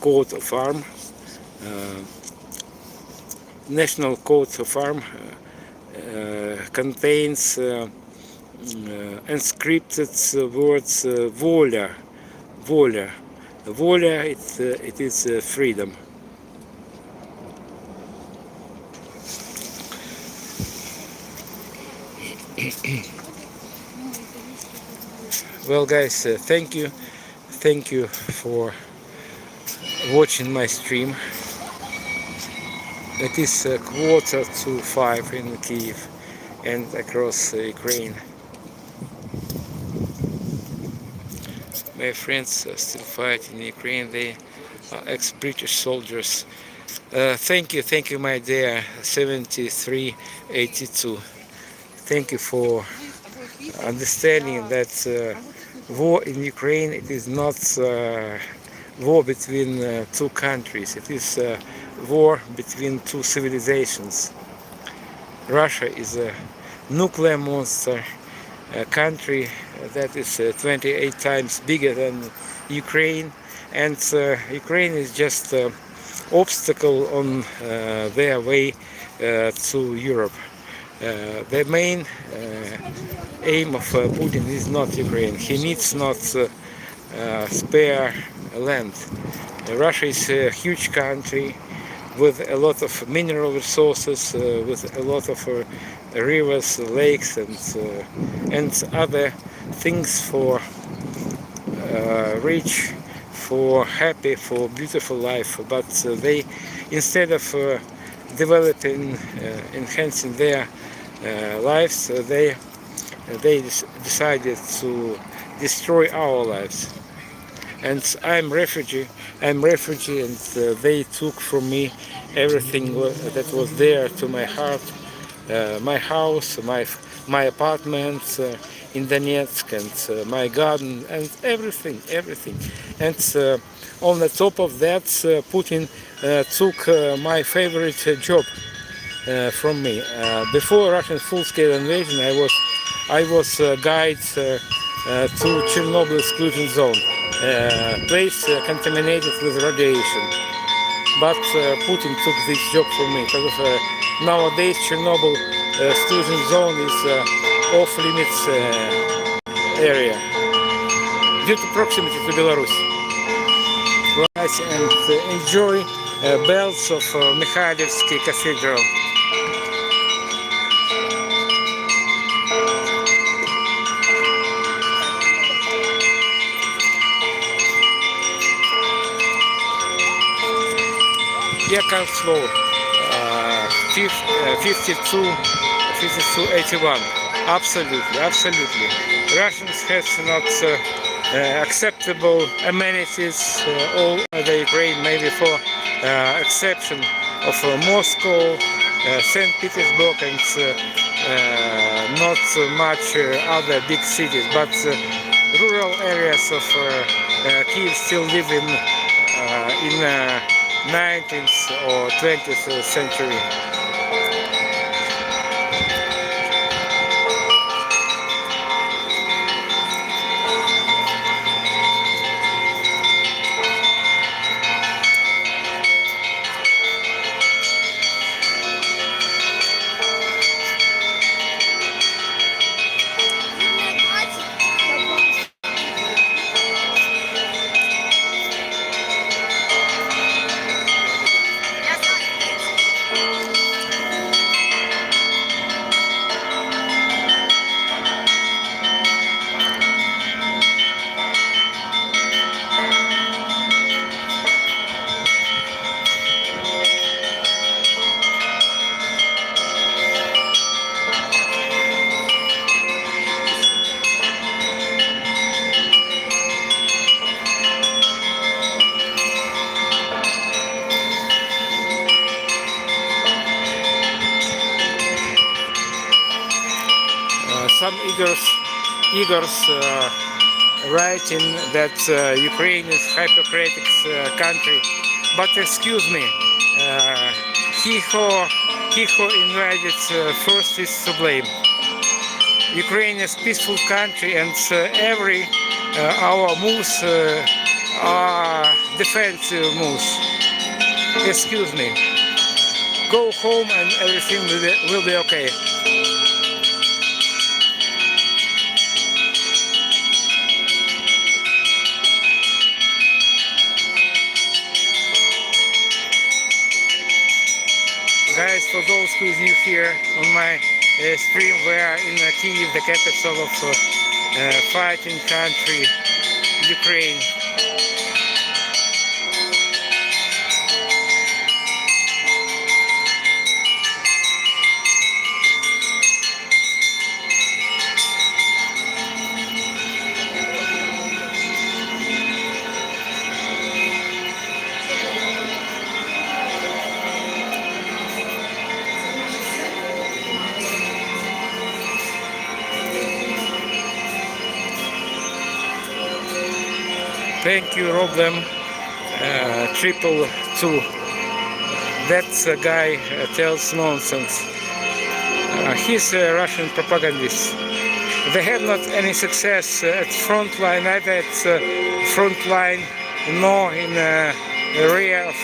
A: coat of arms, uh, national coat of arms contains encrypted words voля, voля. Voля, it is freedom. Well, guys, thank you for watching my stream. It is 4:45 in Kyiv and across Ukraine. My friends still fight in Ukraine. They are ex-British soldiers. Thank you, my dear 7382. Thank you for understanding that war in Ukraine, it is not war between two countries. It is war between two civilizations. Russia is a nuclear monster, a country that is 28 times bigger than Ukraine, and Ukraine is just an obstacle on their way to Europe. The main aim of Putin is not Ukraine. He needs not spare land. Russia is a huge country with a lot of mineral resources, with a lot of rivers, lakes, and other things for rich, for happy, for beautiful life. But they, instead of developing, enhancing their lives, they decided to destroy our lives. And I'm refugee, and they took from me everything that was dear to my heart, my house, my apartment in Donetsk, and my garden, and everything. And on the top of that, Putin took my favorite job from me. Before Russian full-scale invasion, I was guide to Chernobyl exclusion zone, place contaminated with radiation. But Putin took this job from me because of, nowadays Chernobyl exclusion zone is off-limits area due to proximity to Belarus. Guys, and enjoy bells of Mikhailivsky Cathedral. Яков Slow, 5281. Absolutely. Russians have not acceptable amenities all over Ukraine, maybe for exception of Moscow, St. Petersburg, and not much other big cities. But rural areas of Kyiv still live in 19th or 20th century. Some Igors writing that Ukraine is hypocritical country But excuse me, he who invaded first is to blame. Ukraine is a peaceful country, and every our moves are defensive moves. Excuse me. Go home and everything will be okay. Guys, for those who is new here on my stream, we are in Kyiv, the capital of fighting country, Ukraine. Thank you, Roblem. 222. That guy tells nonsense. He's a Russian propagandist. They have not any success at front line, neither at front line nor in the area of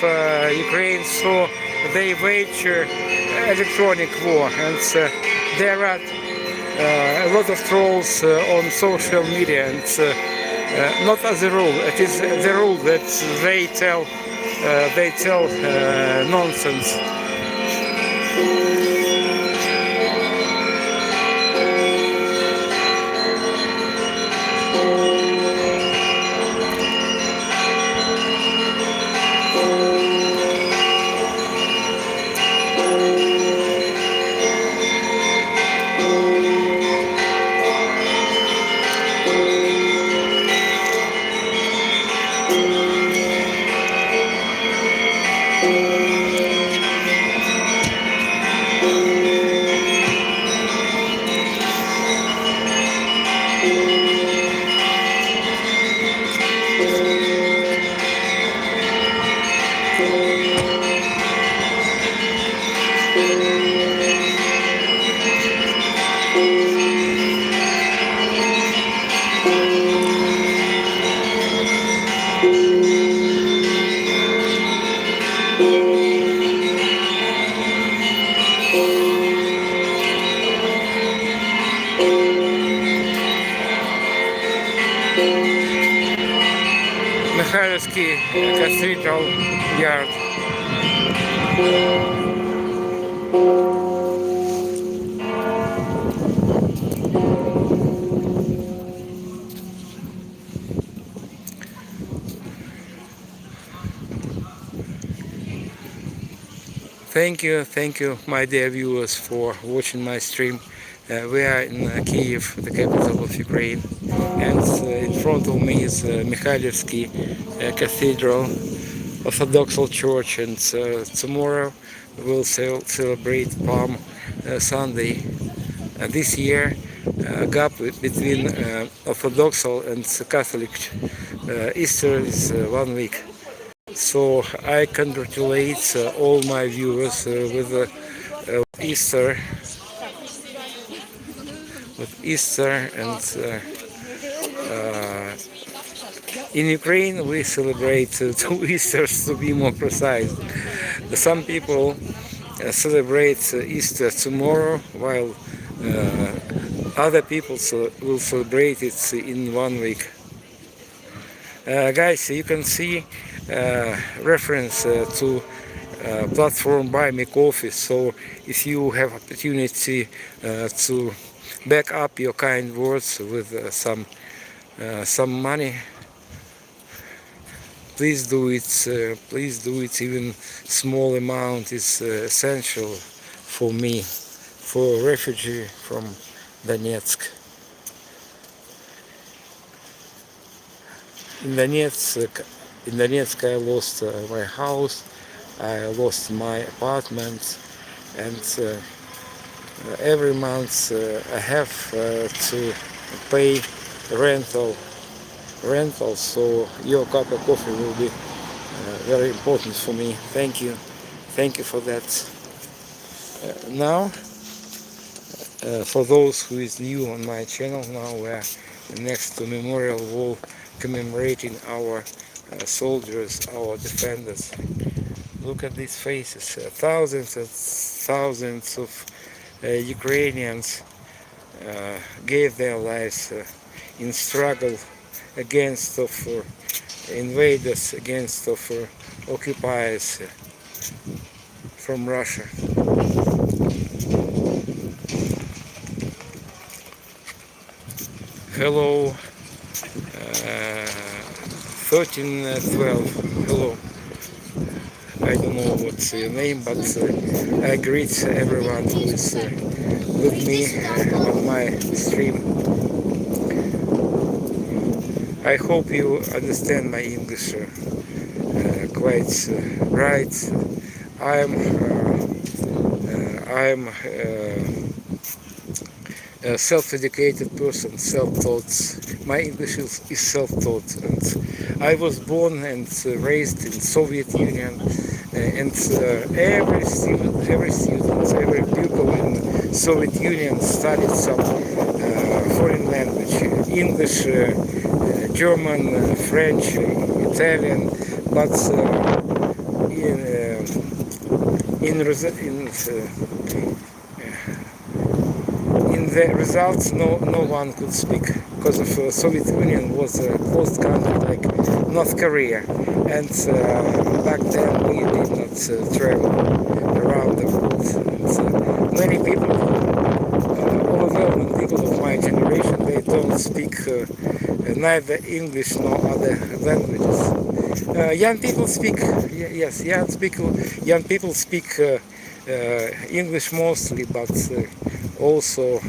A: Ukraine, so they wage electronic war, and there are a lot of trolls on social media, and not as a rule. It is the rule that they tell nonsense. Cathedral Yard. Thank you, my dear viewers, for watching my stream. We are in Kyiv, the capital of Ukraine, and in front of me is Mikhailivsky Cathedral, Orthodox Church, and tomorrow we'll celebrate Palm Sunday. This year, gap between Orthodox and Catholic Easter is 1 week. So I congratulate all my viewers with Easter, and in Ukraine we celebrate 2 Easters, to be more precise. Some people celebrate Easter tomorrow, while other people will celebrate it in 1 week. Guys, you can see reference to platform Buy Me Coffee, so if you have opportunity to back up your kind words with some money, please do it. Please do it. Even small amount is essential for me, for a refugee from Donetsk. In Donetsk I lost my house, I lost my apartment, and every month I have to pay rental, so your cup of coffee will be very important for me. Thank you for that. Now, for those who is new on my channel, now we're next to memorial wall commemorating our soldiers, our defenders. Look at these faces. Thousands and thousands of Ukrainians gave their lives in struggle against of invaders, against of occupiers from Russia. Hello, 1312. Hello. I don't know what's your name, but I greet everyone who is with me on my stream. I hope you understand my English quite right. I'm a self-educated person, self-taught. My English is self-taught, and I was born and raised in Soviet Union, and every student, every pupil in Soviet Union studied some foreign language, English, German, French, Italian, but in the results, no one could speak, because of Soviet Union was a closed country like North Korea, and back then we did not travel around the world. And, many people, overwhelming people of my generation, they don't speak neither English nor other languages. Young people speak, yes, young people speak English mostly, but also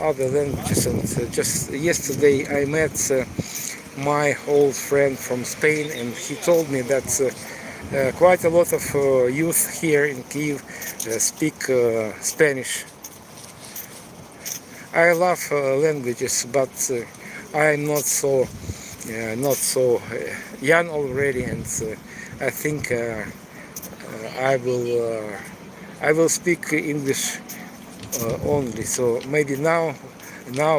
A: other languages. And just yesterday I met my old friend from Spain, and he told me that quite a lot of youth here in Kyiv speak Spanish. I love languages, but I'm not so young already, and I think I will speak English only. So maybe now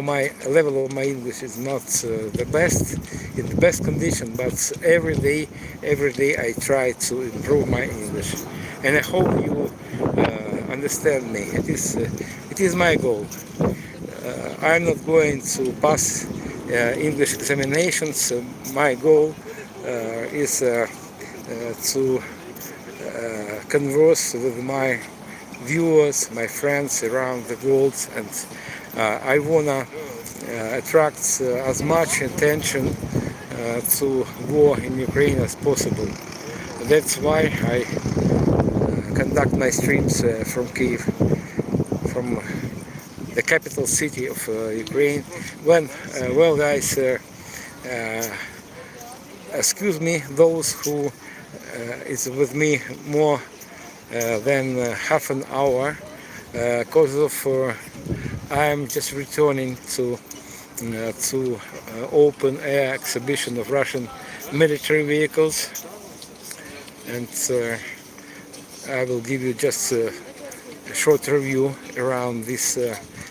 A: my level of my English is not the best, in the best condition, but every day I try to improve my English, and I hope you understand me. It is my goal. I'm not going to pass English examinations. My goal is to converse with my viewers, my friends around the world, and I wanna attract as much attention to war in Ukraine as possible. That's why I conduct my streams from Kyiv, from the capital city of Ukraine. Well guys, excuse me, those who is with me more than half an hour, because of I'm just returning to open air exhibition of Russian military vehicles, and I will give you just a short review around this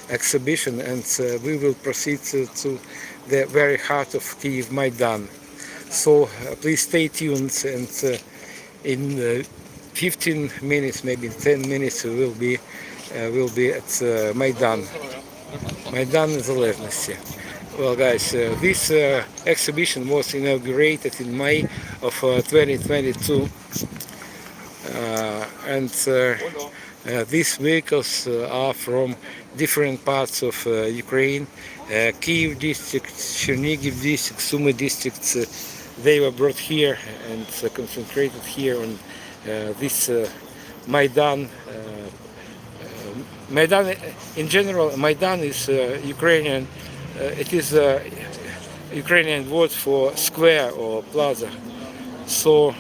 A: exhibition, and we will proceed to the very heart of Kyiv, Maidan. So please stay tuned, and in 15 minutes, maybe 10 minutes, we will be at Maidan Незалежності. Well guys, this exhibition was inaugurated in May of 2022, and these vehicles are from different parts of Ukraine, Kyiv district, Chernihiv district, Sumy districts. They were brought here and concentrated here on this Maidan. Maidan, in general, Maidan is Ukrainian. It is a Ukrainian word for square or plaza. So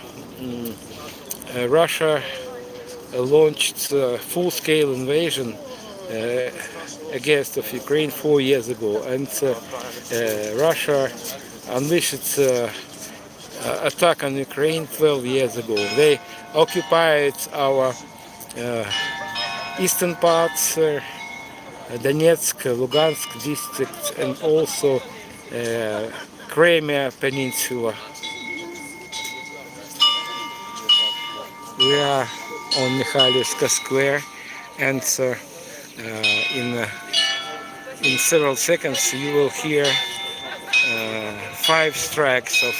A: Russia launched a full-scale invasion against of Ukraine 4 years ago, and Russia unleashed attack on Ukraine 12 years ago. They occupied our eastern parts, Donetsk, Lugansk districts, and also Crimea Peninsula. We are on Mikhailivska Square, and in several seconds you will hear 5 strikes of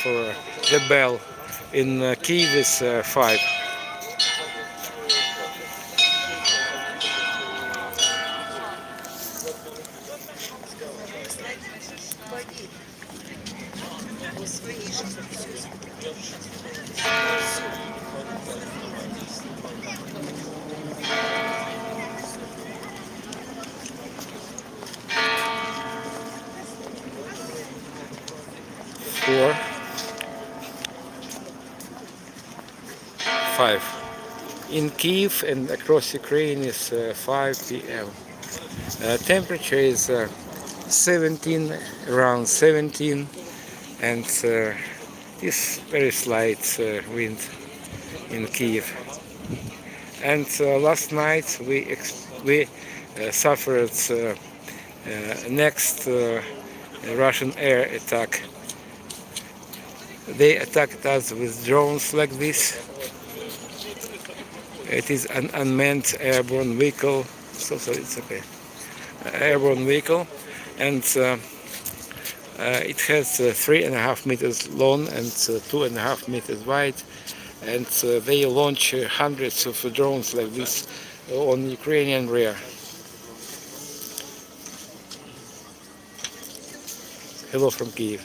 A: the bell. In Kyiv is 5. Four, 5. In Kyiv and across Ukraine is 5 p.m. Temperature is 17, around 17, and is very slight wind in Kyiv. And last night we suffered next Russian air attack. They attacked us with drones like this. It is an unmanned airborne vehicle, so it's okay. Airborne vehicle, and it has 3.5 meters long and 2.5 meters wide, and they launch hundreds of drones like this on Ukrainian rear. Hello from Kyiv.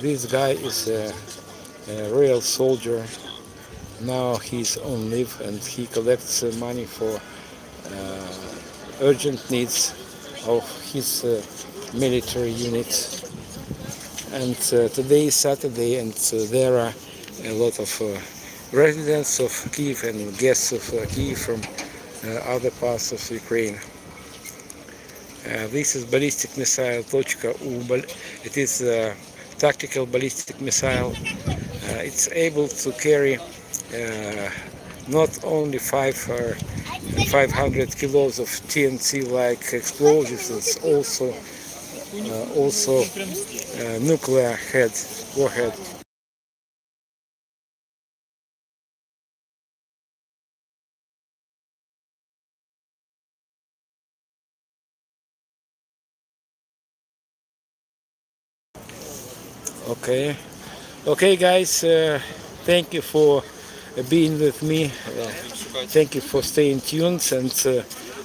A: This guy is a real soldier. Now he's on leave and he collects money for urgent needs of his military units. And today is Saturday, and there are a lot of residents of Kyiv and guests of Kyiv from other parts of Ukraine. This is ballistic missile .U. It is a tactical ballistic missile. It's able to carry not only 500 kilos of TNT-like explosives, it's also nuclear warhead. Okay, guys. Thank you for being with me. Thank you for staying tuned.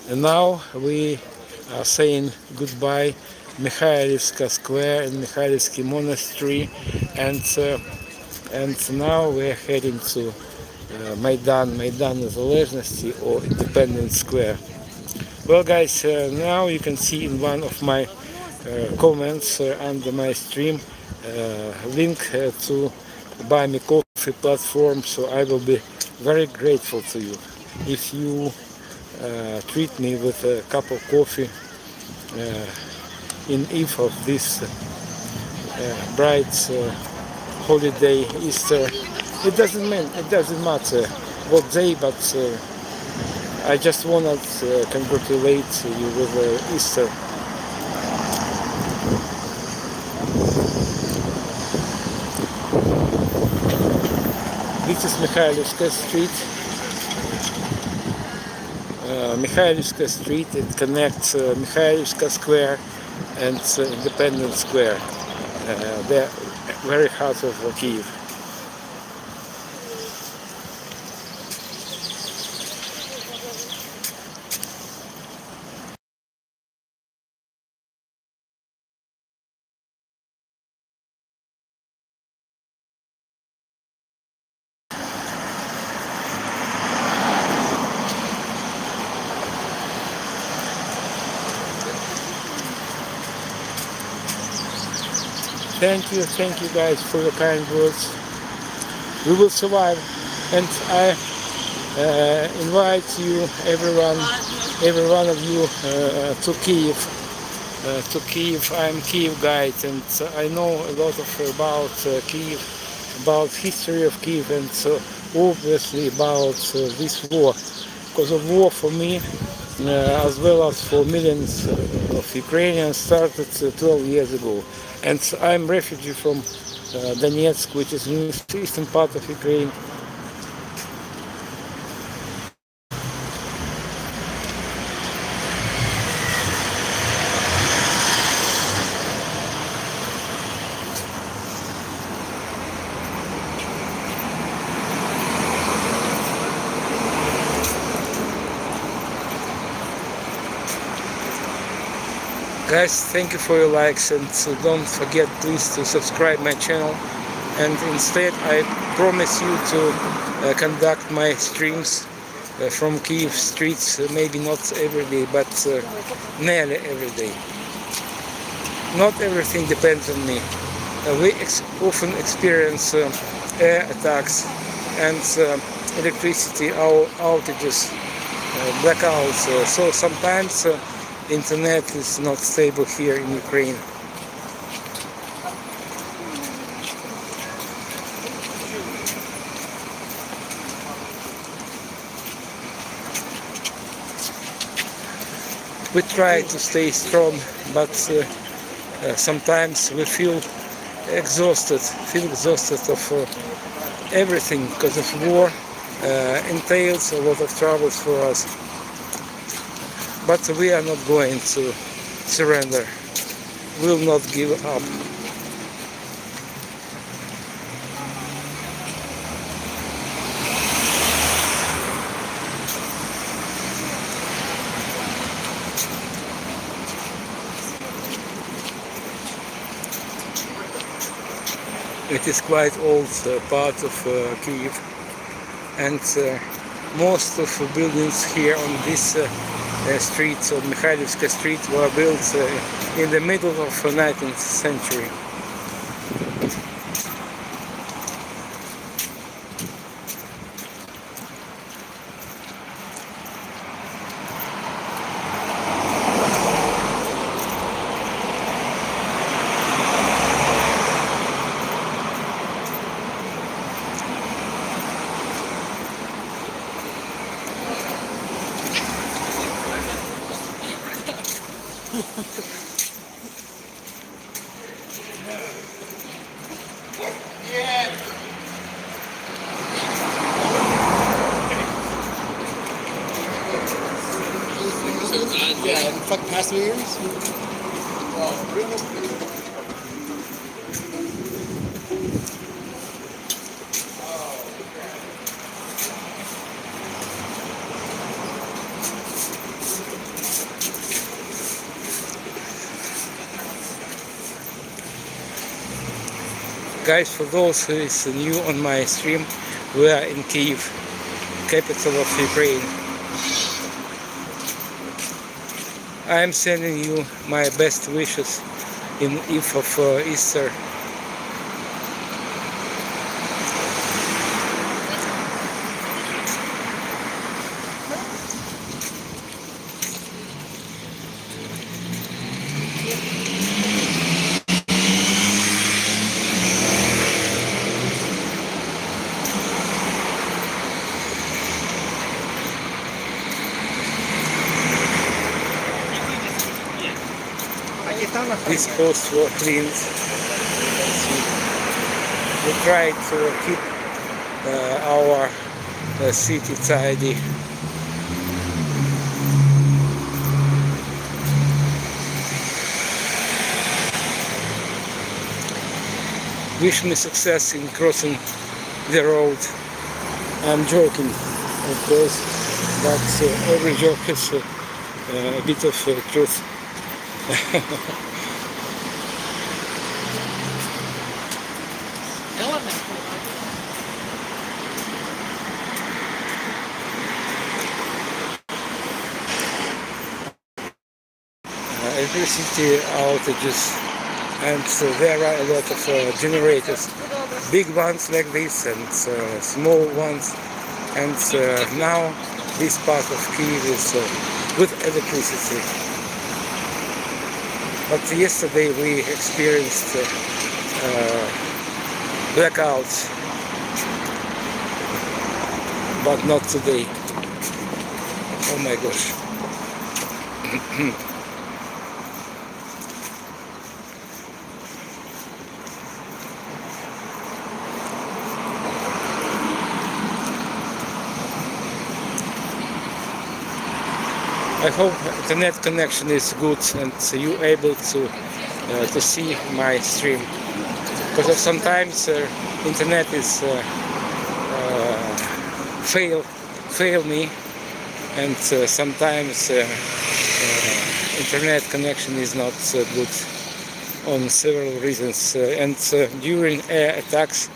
A: And now we are saying goodbye. Mikhailivska Square and Mikhailivsky Monastery, and now we're heading to Maidan Незалежності or Independence Square. Well, guys, now you can see in one of my comments under my stream link to Buy Me Coffee platform, so I will be very grateful to you if you treat me with a cup of coffee in eve of this bright holiday, Easter. It doesn't matter what day, but I just want to congratulate you with Easter. This is Mikhailivska Street. Mikhailivska Street, it connects Mikhailivska Square and Independence Square. The very heart of Kyiv. Thank you guys for your kind words. We will survive, and invite you, every one of you, to Kyiv. I'm Kyiv guide, and I know a lot about Kyiv, about history of Kyiv, and obviously about this war. Because of war for me, as well as for millions of Ukrainians, started 12 years ago. And I'm refugee from Donetsk, which is in the eastern part of Ukraine. Guys, thank you for your likes, and don't forget please to subscribe my channel. And instead I promise you to conduct my streams from Kyiv streets, maybe not every day, but nearly every day. Not everything depends on me. We often experience air attacks and electricity outages, blackouts, so sometimes internet is not stable here in Ukraine. We try to stay strong, but sometimes we feel exhausted of everything, because of war entails a lot of troubles for us. But we are not going to surrender. We will not give up. It is quite old part of Kyiv, and most of the buildings here on this street, on Mikhailivska Street, were built in the middle of the 19th century.
B: Yeah, and fuck past New Year's?
A: Guys, for those who is new on my stream, we are in Kyiv, capital of Ukraine. I am sending you my best wishes in eve of Easter. These posts were cleaned. We try to keep our city tidy. Wish me success in crossing the road. I'm joking, of course, but every joke has a bit of truth. Electricity outages, and there are a lot of generators, big ones like this and small ones. and now this part of Kyiv is with electricity. But yesterday we experienced blackouts, but not today. Oh my gosh. I hope internet connection is good and you able to see my stream, because sometimes internet is fail me, and sometimes internet connection is not good on several reasons, and during air attacks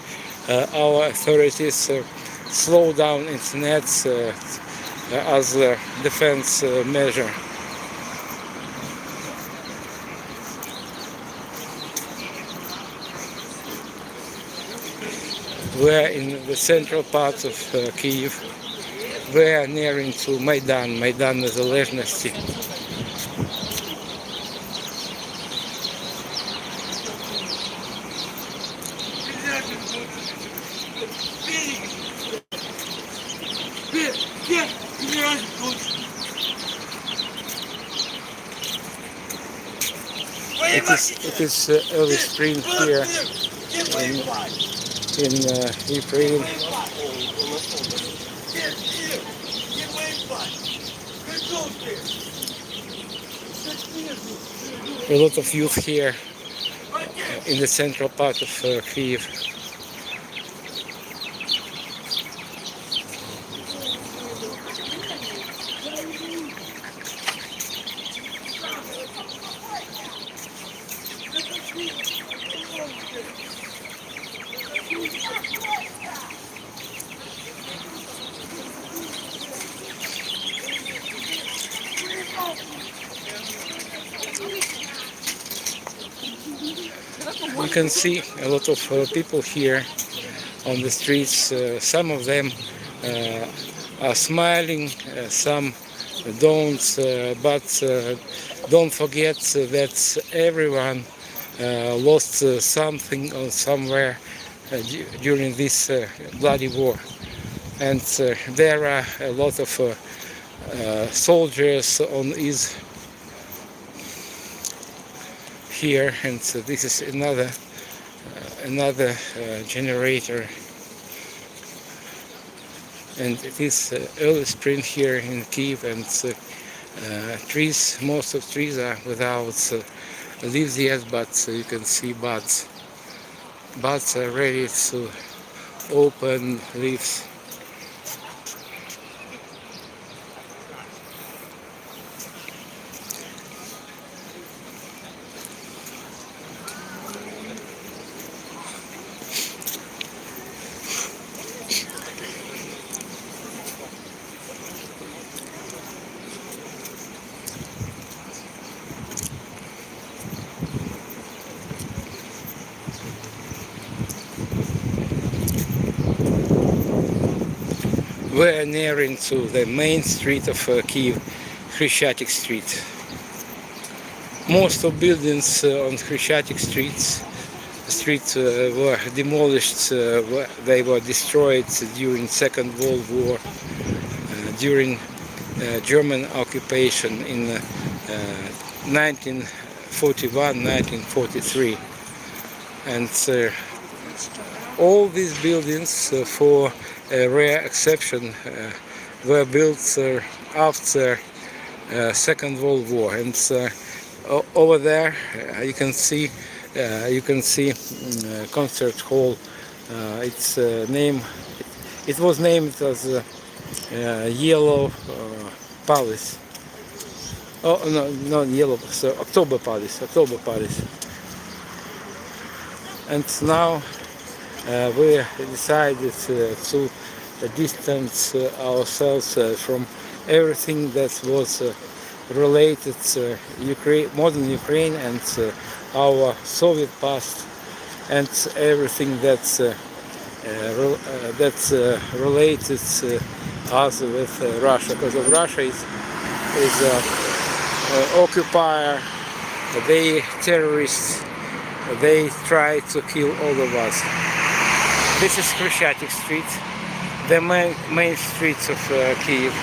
A: our authorities slow down internet as a defense measure. We are in the central part of Kyiv. We are nearing to Майдан Незалежності. It is early spring here in Ukraine. A lot of youth here in the central part of Kyiv. You can see a lot of people here on the streets. Some of them are smiling, some don't, but don't forget that everyone lost something or somewhere during this bloody war. And there are a lot of soldiers on his here, and this is another generator, and it is early spring here in Kyiv, and trees, most of trees are without leaves yet, but you can see buds are ready to open leaves. We're nearing to the main street of Kyiv, Khreshchatyk Street. Most of buildings on Khreshchatyk street were demolished, they were destroyed during Second World War, during German occupation in 1941-1943. And all these buildings, for a rare exception, were built after Second World War. And over there you can see concert hall. It was named as Yellow Palace. Oh no, not Yellow, so October Palace. And now we decided to distance ourselves from everything that was related to modern Ukraine and our Soviet past, and everything that that's related us with Russia, because of Russia is occupier, they terrorists, they try to kill all of us. This is Khrushchev Street, the main streets of Kyiv.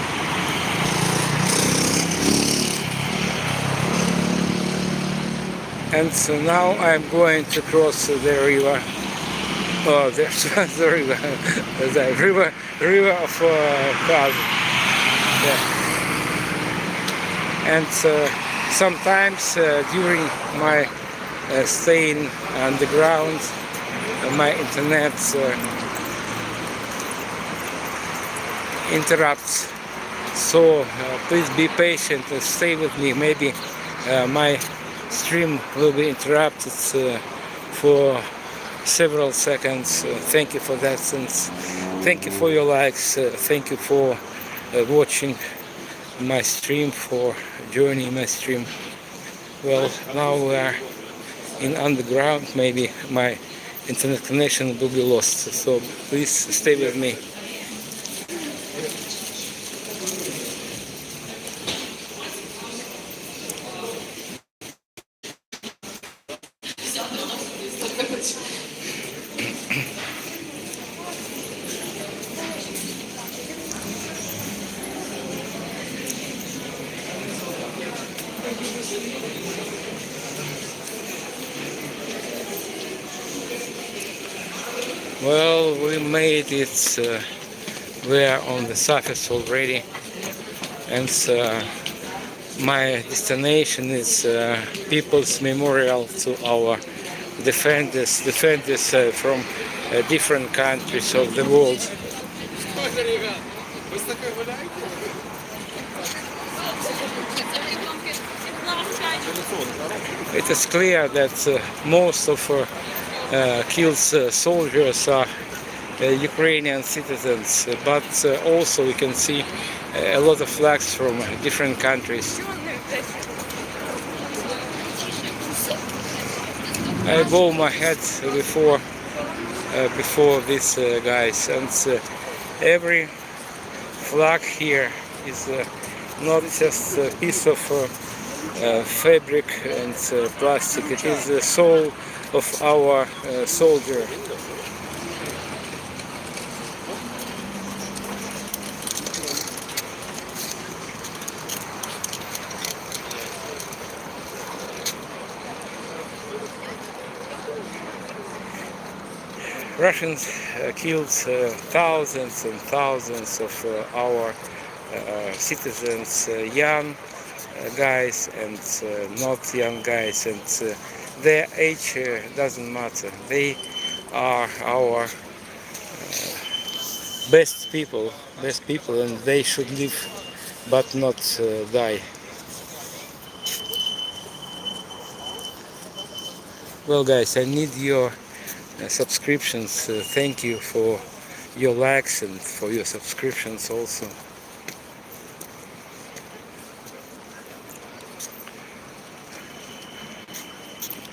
A: And so now I'm going to cross the river. Oh, there's the river, the river of Kyiv. Yeah. And sometimes during my staying underground, my internet interrupts. So please be patient and stay with me. Maybe my stream will be interrupted for several seconds. Thank you for that, and thank you for your likes. Thank you for watching my stream, for joining my stream. Well, now we are in underground. Maybe my internet connection will be lost, so please stay with me. Well, we made it, we're on the surface already, and my destination is People's Memorial to our defenders from different countries of the world. It is clear that most of killed soldiers are Ukrainian citizens, but also we can see a lot of flags from different countries. I bow my head before these guys, and every flag here is not just a piece of fabric and plastic. It is the soul of our soldier. Russians killed thousands and thousands of our citizens, young guys and not young guys, and their age doesn't matter. They are our best people, and they should live but not die. Well, guys, I need your subscriptions. Thank you for your likes and for your subscriptions also.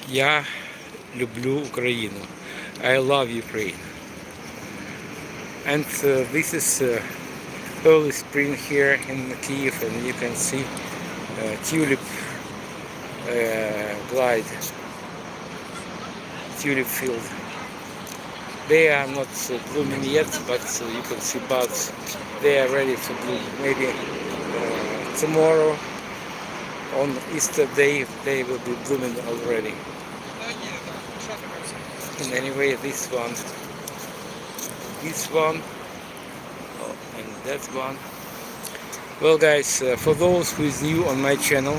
A: Я люблю Україну. I love Ukraine. And this is early spring here in Kyiv, and you can see tulip glide, tulip field. They are not blooming yet, but you can see buds. They are ready to bloom. Maybe tomorrow on Easter day they will be blooming already. And anyway, this one, and that one. Well, guys, for those who is new on my channel,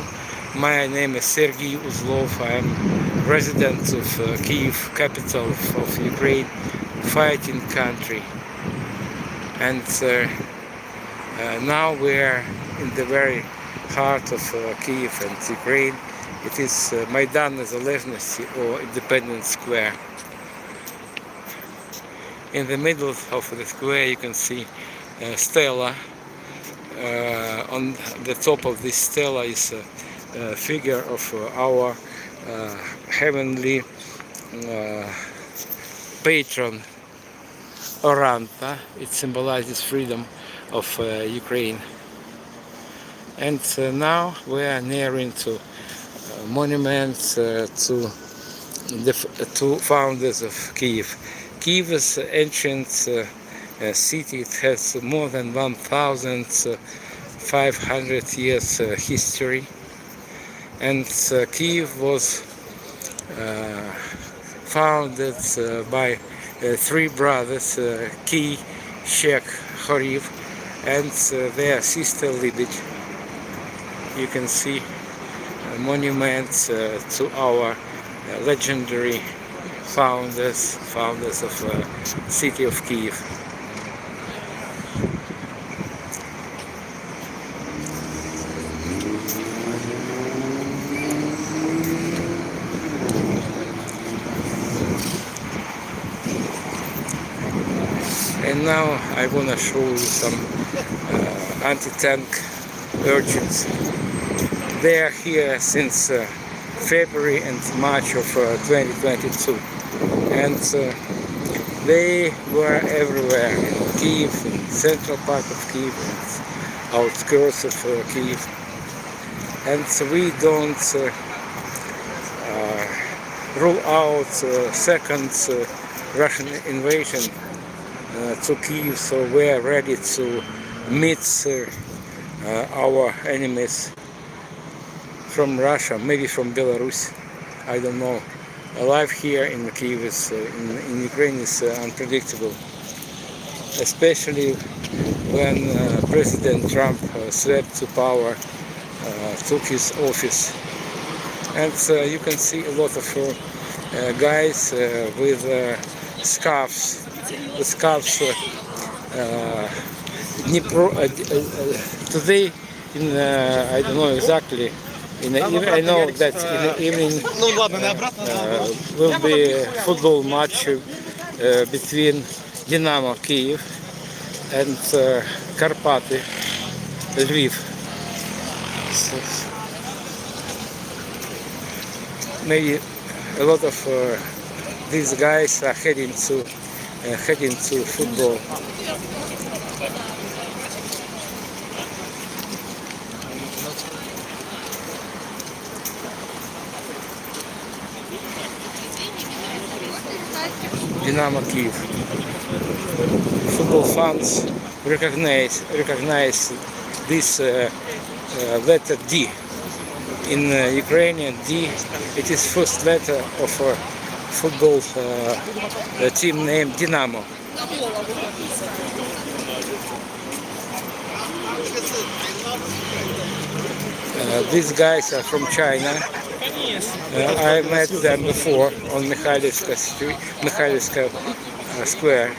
A: my name is Sergey Uzlov. I am resident of Kyiv, capital of Ukraine, fighting country. And now we're in the very heart of Kyiv and Ukraine. It is Maidan Nезалежності, or Independence Square. In the middle of the square you can see a stela. On the top of this stela is a figure of our heavenly patron, oranta. It symbolizes freedom of Ukraine. And now we are nearing to monuments to the two founders of Kyiv. Kyiv is an ancient city. It has more than 1,500 years history. And Kyiv was founded by three brothers, Kyi, Shek, Horiv, and their sister Libid. You can see monuments to our legendary founders of city of Kyiv. And now I want to show you some anti-tank urchins. They are here since February and March of 2022, and they were everywhere in Kyiv, in central part of Kyiv, and outskirts of Kyiv. And we don't rule out second Russian invasion to Kyiv, so we are ready to meet our enemies from Russia, maybe from Belarus, I don't know. Life here in Kyiv is, in Ukraine is unpredictable, especially when President Trump swept to power, took his office. And you can see a lot of guys with scarves. The scarves today, in I don't know exactly. I know that in the evening will be a football match between Dynamo Kyiv and Karpaty Lviv. So maybe a lot of these guys are heading to football. Dynamo Kyiv. Football fans recognize this letter D. In Ukrainian, D, it is first letter of a football team named Dynamo. These guys are from China. I met them before on Mikhailivska Square.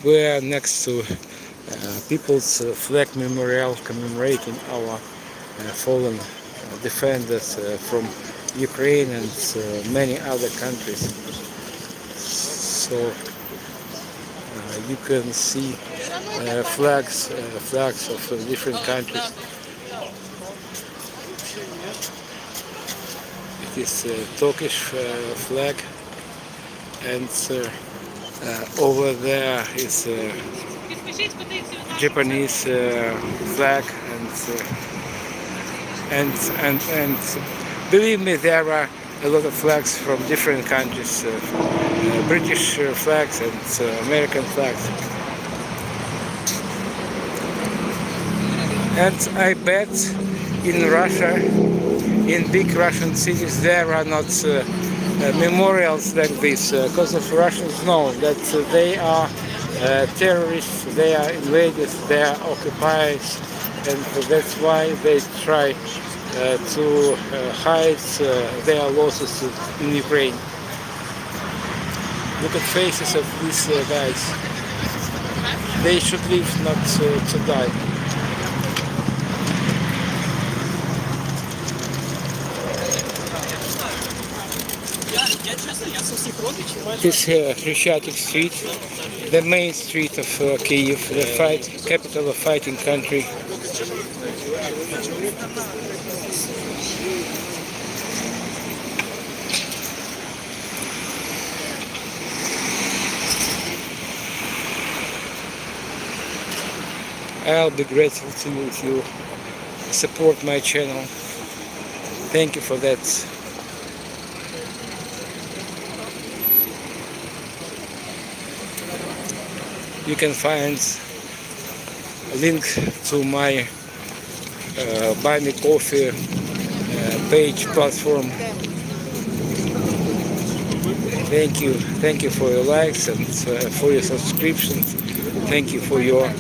A: We are next to People's Flag Memorial commemorating our fallen defenders from Ukraine and many other countries. So you can see flags of different countries. It is a Turkish flag, and over there is a Japanese flag, and believe me, there are a lot of flags from different countries, British flags and American flags. And I bet in Russia, in big Russian cities, there are not memorials like this, because of Russians know that they are terrorists, they are invaders, they are occupiers, and that's why they try to hide their losses in Ukraine. Look at faces of these guys. They should live, not to die. This Hryshyatik Street, the main street of Kyiv, the capital of fighting country. I'll be grateful to you if you support my channel. Thank you for that. You can find a link to my Buy Me Coffee page platform. Thank you for your likes and for your subscriptions. Thank you for your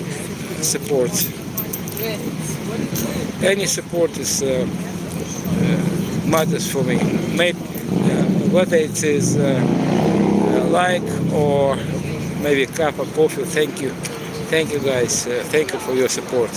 A: support. Any support is matters for me. Maybe whether it is a like or maybe a cup of coffee. Thank you guys. Thank you for your support.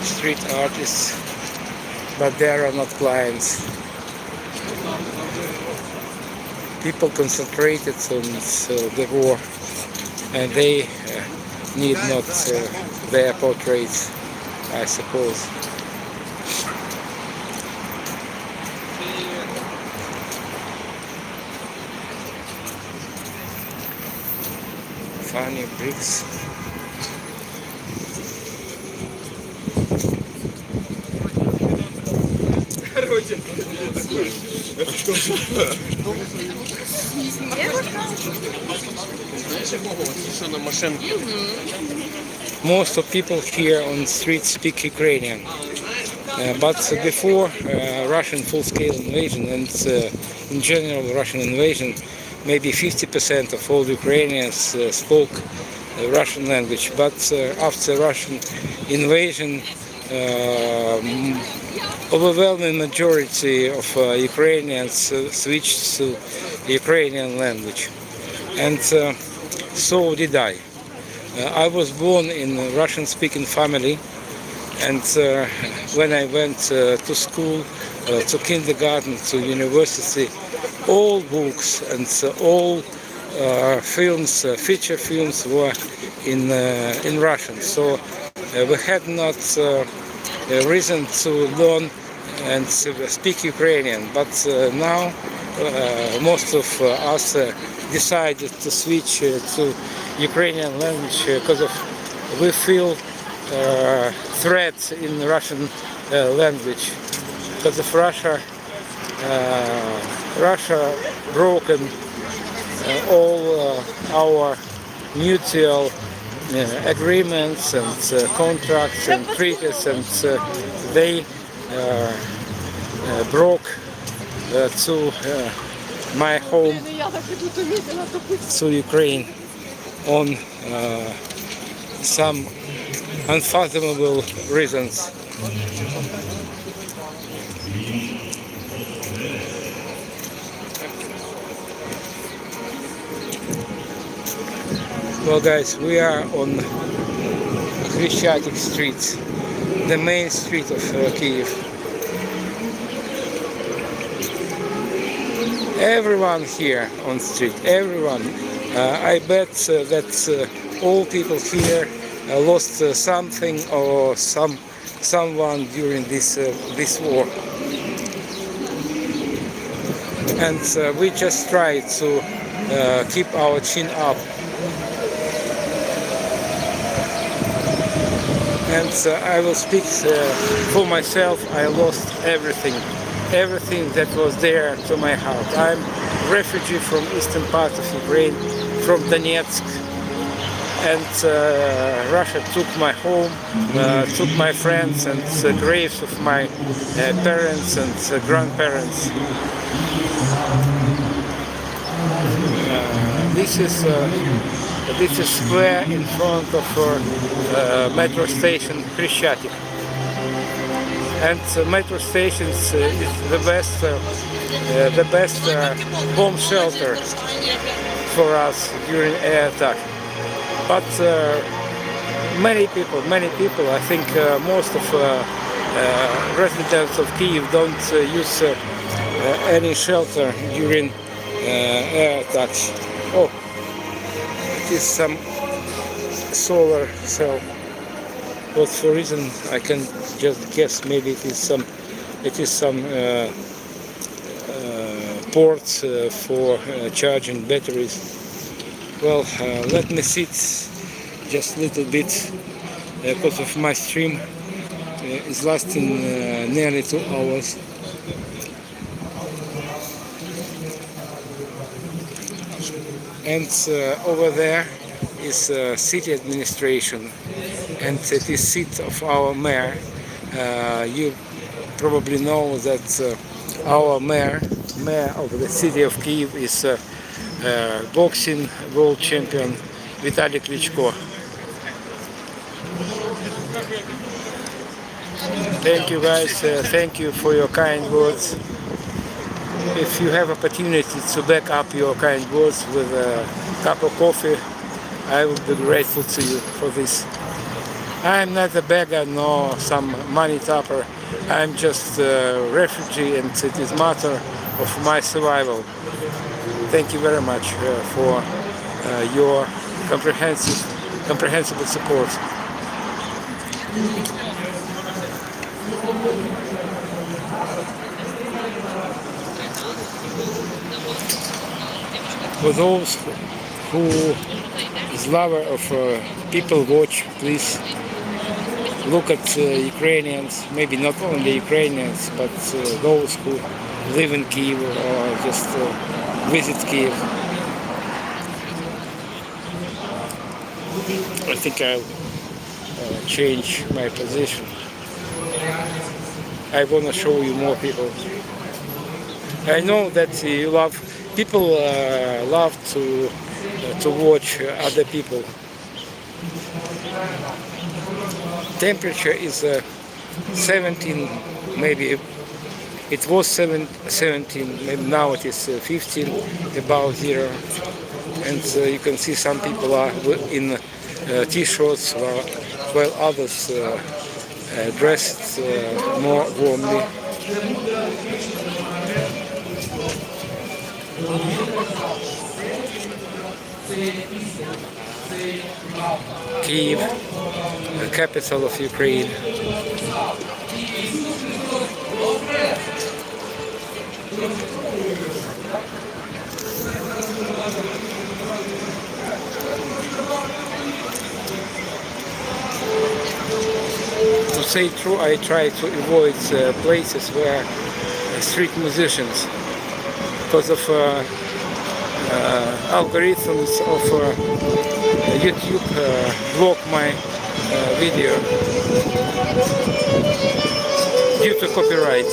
A: Street artists, but they are not clients. People concentrated on the war, and they need not their portraits, I suppose. Funny bricks. Most of people here on the street speak Ukrainian, but before Russian full-scale invasion and in general Russian invasion, maybe 50% of all Ukrainians spoke Russian language. But after Russian invasion, overwhelming majority of Ukrainians switched to Ukrainian language, and so did I. I was born in a Russian-speaking family, and when I went to school, to kindergarten, to university, all books and all films, feature films were in Russian. So we had not a reason to learn and speak Ukrainian, but now most of us decided to switch to Ukrainian language because we feel threat in Russian language because of Russia. Russia broken all our mutual agreements and contracts and treaties, and they broke to my home, to Ukraine, on some unfathomable reasons. Well guys, we are on Hryshyatik Street, the main street of Kyiv. Everyone here on the street, everyone. I bet that all people here lost something or someone during this war. And we just try to keep our chin up. And I will speak for myself. I lost everything that was there to my heart. I'm a refugee from eastern part of Ukraine, from Donetsk, and Russia took my home, took my friends and graves of my parents and grandparents. This is This is square in front of metro station Хрещатик. And metro stations is the best bomb shelter for us during air attack. But many people, I think most of residents of Kyiv don't use any shelter during air attacks. Oh, it is some solar cell. What for reason I can just guess. Maybe it is some ports for charging batteries. Well, let me sit just a little bit because of my stream is lasting nearly 2 hours. And over there is city administration, and it is seat of our mayor. You probably know that our mayor of the city of Kyiv is boxing world champion Vitaly Klitschko. Thank you guys, thank you for your kind words. If you have opportunity to back up your kind words with a cup of coffee, I will be grateful to you for this. I'm not a beggar nor some money tapper. I'm just a refugee, and it is matter of my survival. Thank you very much for your comprehensive support. For those who is lover of people watch, please look at Ukrainians, maybe not only Ukrainians, but those who live in Kyiv or just visit Kyiv. I think I'll change my position. I want to show you more people. I know that you people love to watch other people. Temperature is 17, maybe it was 17, maybe now it is 15, about zero. And you can see some people are in t-shirts while others dressed more warmly. Kyiv, the capital of Ukraine. To say true, I try to avoid places where street musicians, because of algorithms of YouTube block my video due to copyright.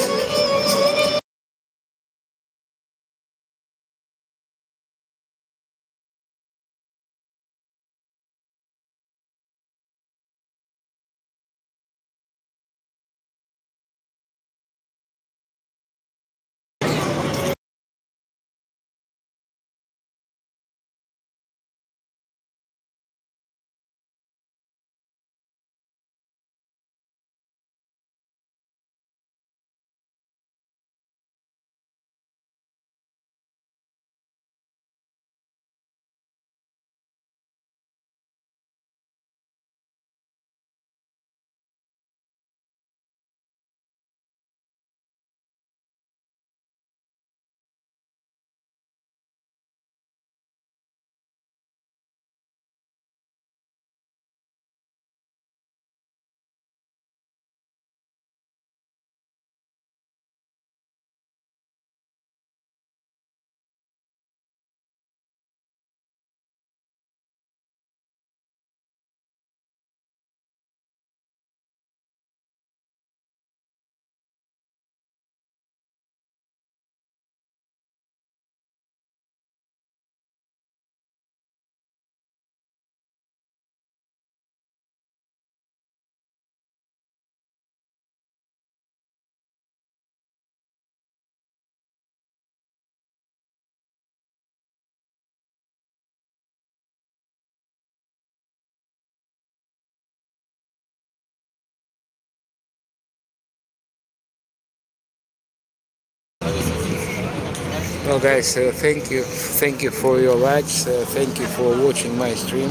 A: Well, guys, thank you for your likes. Thank you for watching my stream.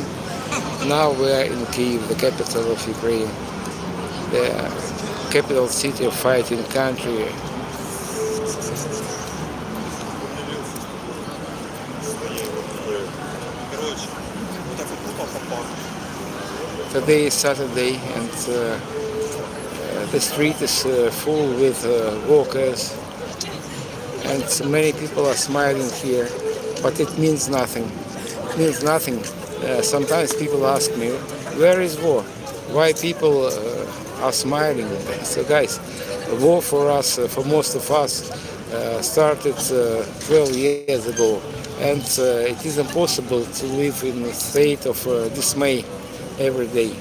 A: Now we are in Kyiv, the capital of Ukraine, the capital city of fighting country. Today is Saturday, and the street is full with walkers, and many people are smiling here, but it means nothing. It means nothing. Sometimes people ask me, where is war? Why people are smiling? So guys, war for us, for most of us, started 12 years ago, and it is impossible to live in a state of dismay every day.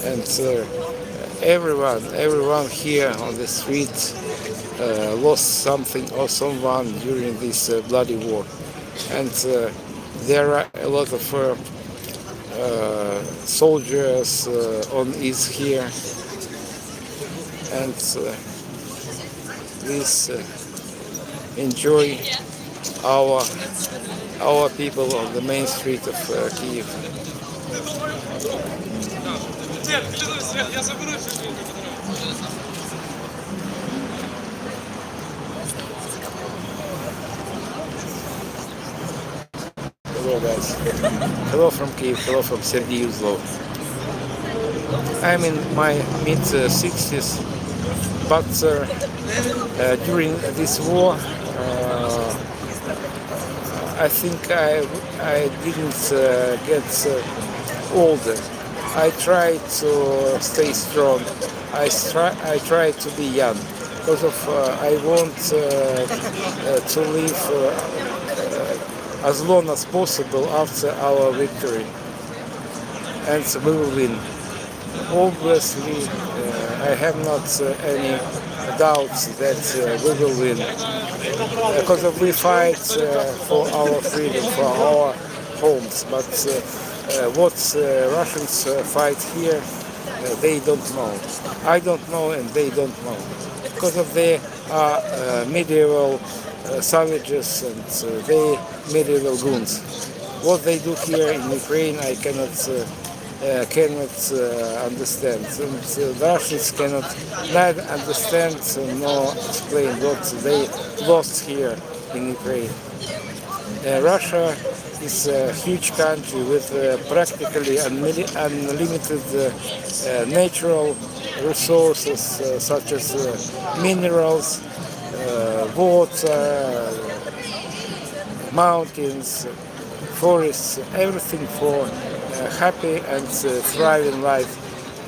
A: And everyone here on the street lost something or someone during this bloody war. And there are a lot of soldiers on is here, and please enjoy our people on the main street of Kyiv. Hello guys, hello from Kyiv, hello from Sergei Uzlov. I'm in my mid-60s, but during this war I think I didn't get older. I tried to stay strong. I tried to be young because of I want to live as long as possible after our victory, and we will win. Obviously, I have not any doubts that we will win, because we fight for our freedom, for our homes. But what Russians fight here, they don't know. I don't know, and they don't know, because of they are medieval savages and they medieval goons. What they do here in Ukraine, I cannot understand. And the Russians cannot neither understand nor explain what they lost here in Ukraine. Russia is a huge country with practically unlimited natural resources such as minerals, water, mountains, forests, everything for happy and thriving life.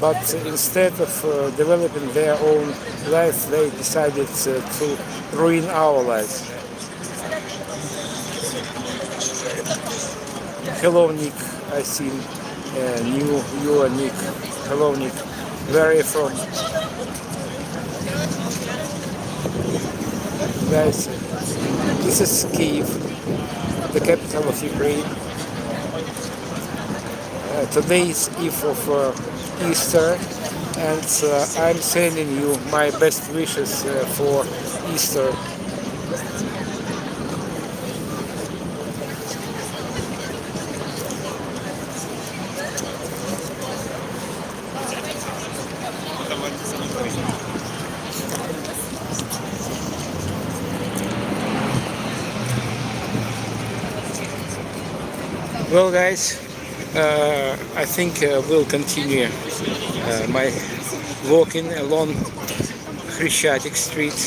A: But instead of developing their own life, they decided to ruin our lives. Hello Nick, I see you are Nick. Hello Nick, where are you from? Guys, this is Kyiv, the capital of Ukraine. Today is Eve of Easter, and I'm sending you my best wishes for Easter. Well guys, I think we'll continue my walking along Russian-Ukrainian Street.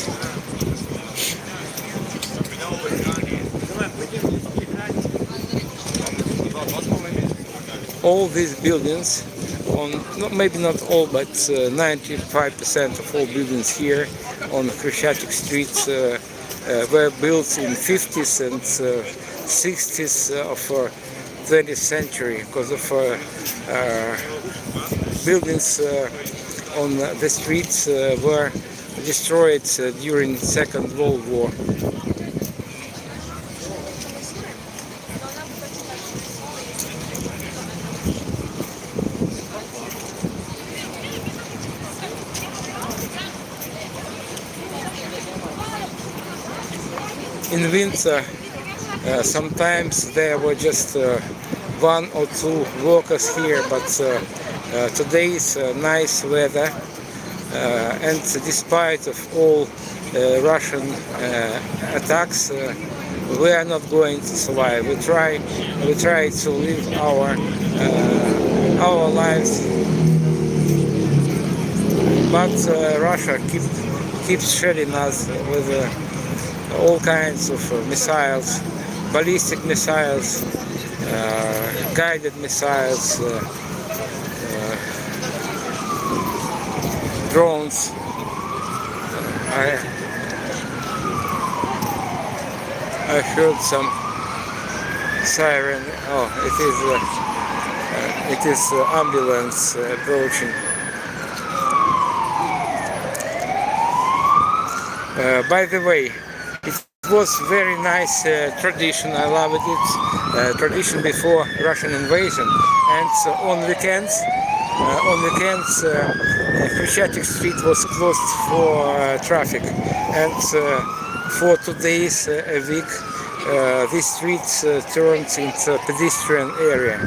A: All these buildings, maybe not all, but 95% of all buildings here on Russian-Ukrainian Street were built in 50s and 60s of 20th century, because of buildings on the streets were destroyed during Second World War. In winter, Sometimes there were just one or two workers here, but today is nice weather, and despite of all Russian attacks, we are not going to survive. We try to live our lives, but Russia keeps shelling us with all kinds of missiles, ballistic missiles, guided missiles, drones. I heard some siren. Oh, it is ambulance approaching. By the way, it was very nice tradition. I loved it. Tradition before Russian invasion, and on weekends, Khreshchatyk Street was closed for traffic, and for 2 days a week, this street turned into pedestrian area.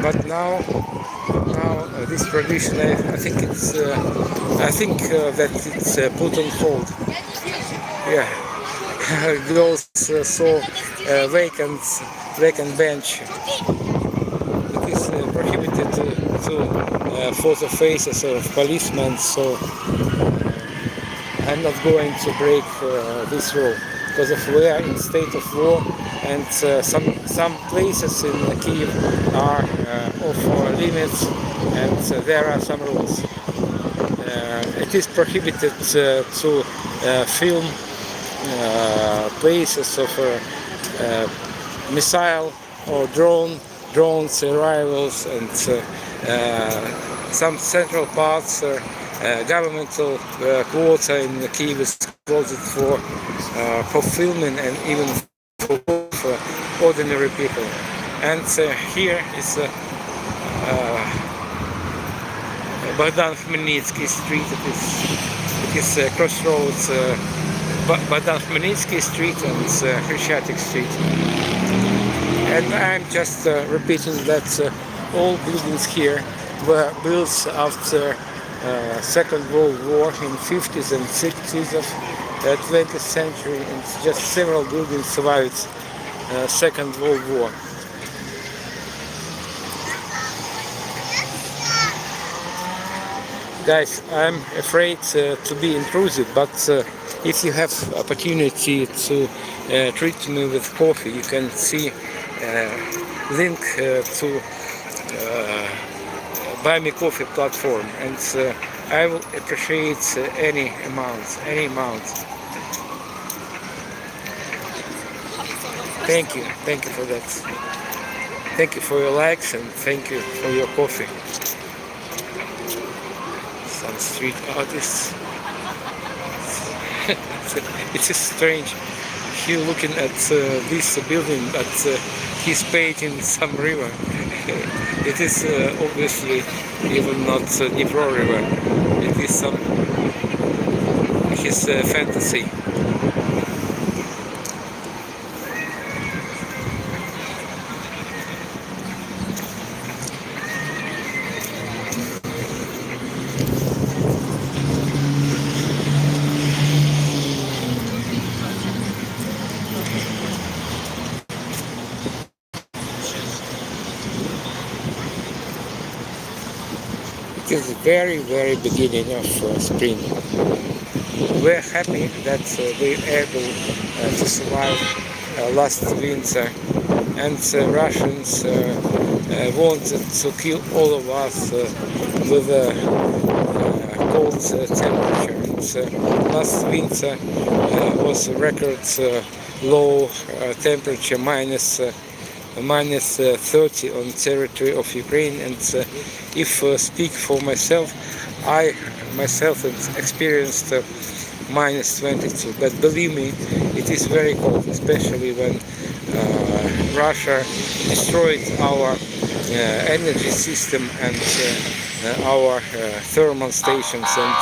A: But now this tradition, I think that it's put on hold. Yeah, girls saw vacant bench. It is prohibited to photo faces of policemen, so I'm not going to break this rule, because if we are in state of war, and some places in Kyiv are off limits, and there are some rules. It is prohibited to film places of missile or drones arrivals, and some central parts. Governmental quarter in Kyiv is closed for filming and even for ordinary people. And here is Bogdan Khmelnytsky Street. It is crossroads Bogdan Khmelnytsky Street and Khreshchatyk Street. And I'm just repeating that all buildings here were built after Second World War in 50s and 60s of the 20th century, and just several buildings survived Second World War. Guys, I'm afraid to be intrusive, but if you have opportunity to treat me with coffee, you can see link to Buy Me Coffee platform, and I will appreciate any amount. Thank you for that. Thank you for your likes, and thank you for your coffee. Some street artists. It is strange. He looking at this building, but he's painting some river. It is obviously even not Dnipro River. It is some his fantasy. It is the very beginning of spring. We're happy that we were able to survive last winter, and Russians wanted to kill all of us with a cold temperature. And, last winter was a record low temperature, minus 30 on territory of Ukraine, and if speak for myself, I myself experienced minus 22. But believe me, it is very cold, especially when Russia destroyed our energy system and our thermal stations, and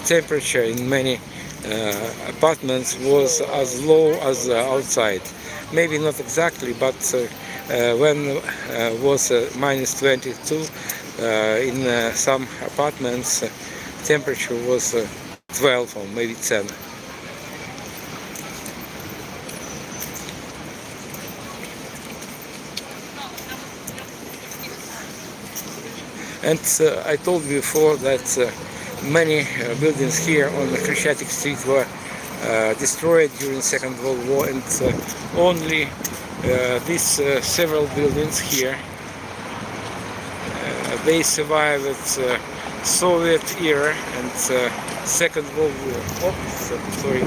A: temperature in many apartments was as low as outside. Maybe not exactly, but when was minus 22, in some apartments temperature was 12 or maybe 10. And I told you before that many buildings here on Khreshchatyk Street were destroyed during Second World War, and only these several buildings here they survived Soviet era and Second World War. Oops, sorry.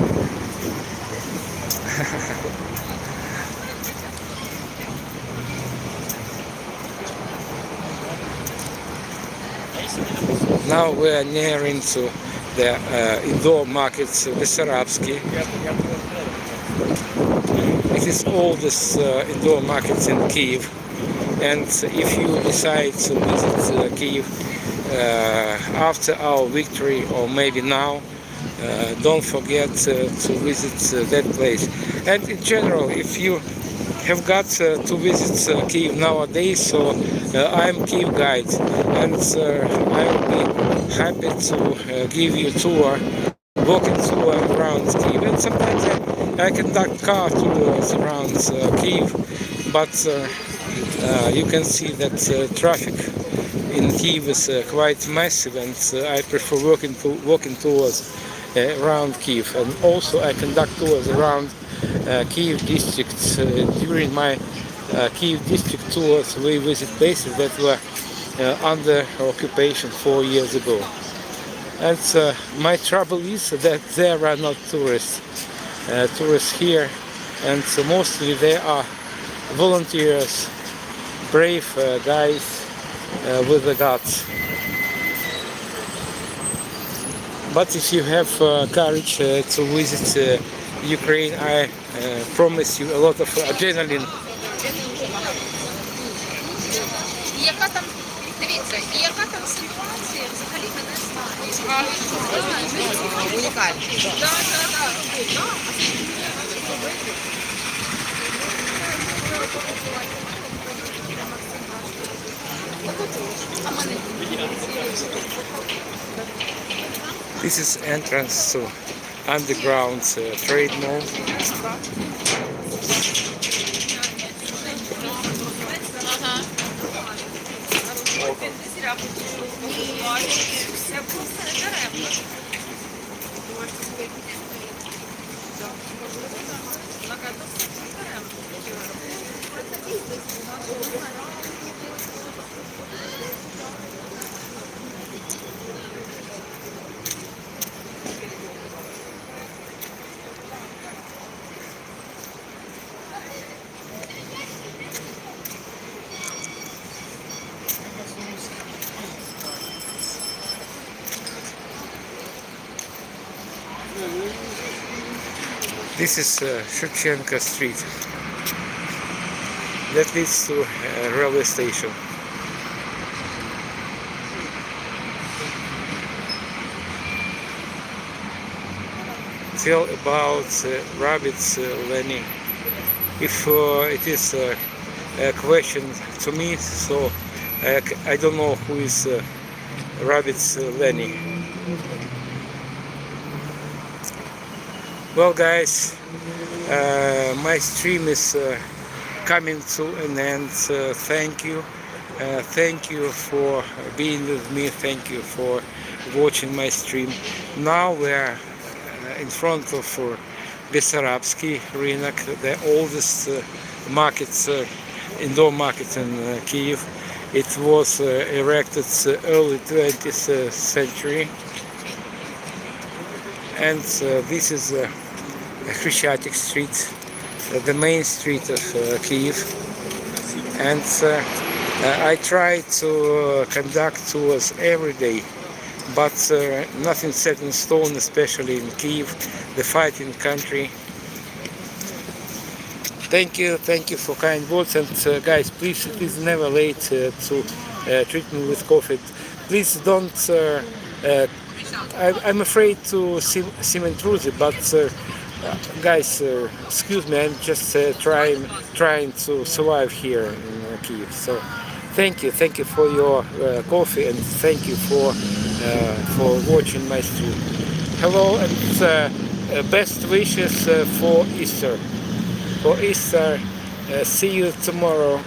A: Now we are nearing to the indoor markets, Bessarabsky. It is oldest indoor markets in Kyiv. And if you decide to visit Kyiv after our victory, or maybe now, don't forget to visit that place. And in general, if you have got to visit Kyiv nowadays, so I'm Kyiv guide, and I will be happy to give you a tour, walking tour around Kyiv. And sometimes I conduct car tours around Kyiv, but you can see that traffic in Kyiv is quite massive, and I prefer walking tours around Kyiv. And also I conduct tours around Kyiv district. During my Kyiv district tours, we visit places that were under occupation 4 years ago. And my trouble is that there are not tourists here, and mostly they are volunteers, brave guys with the guts. But if you have courage to visit Ukraine, I promise you a lot of adrenaline.
C: Яка там, дивіться, і яка там ситуація, взагалі ми не знаємо. Унікальна.
A: This is entrance to underground trade mall. This is Shevchenko Street. That leads to a railway station. Tell about rabbits, Lenny. If it is a question to me, so I don't know who is rabbits, Lenny. Well, guys, my stream is coming to an end. Thank you. Thank you for being with me. Thank you for watching my stream. Now we're in front of Bessarabsky Rynek, the oldest market, indoor market in Kyiv. It was erected early 20th century. And this is Khreshchatyk Street, the main street of Kyiv. And I try to conduct tours every day, but nothing set in stone, especially in Kyiv, the fighting country. Thank you for kind words, and guys, please, it is never late to treat me with coffee. Please don't I'm afraid to seem intrusive, but guys, excuse me. I'm just trying to survive here in Kyiv. So, thank you for your coffee, and thank you for watching my stream. Hello, and best wishes for Easter. For Easter, see you tomorrow.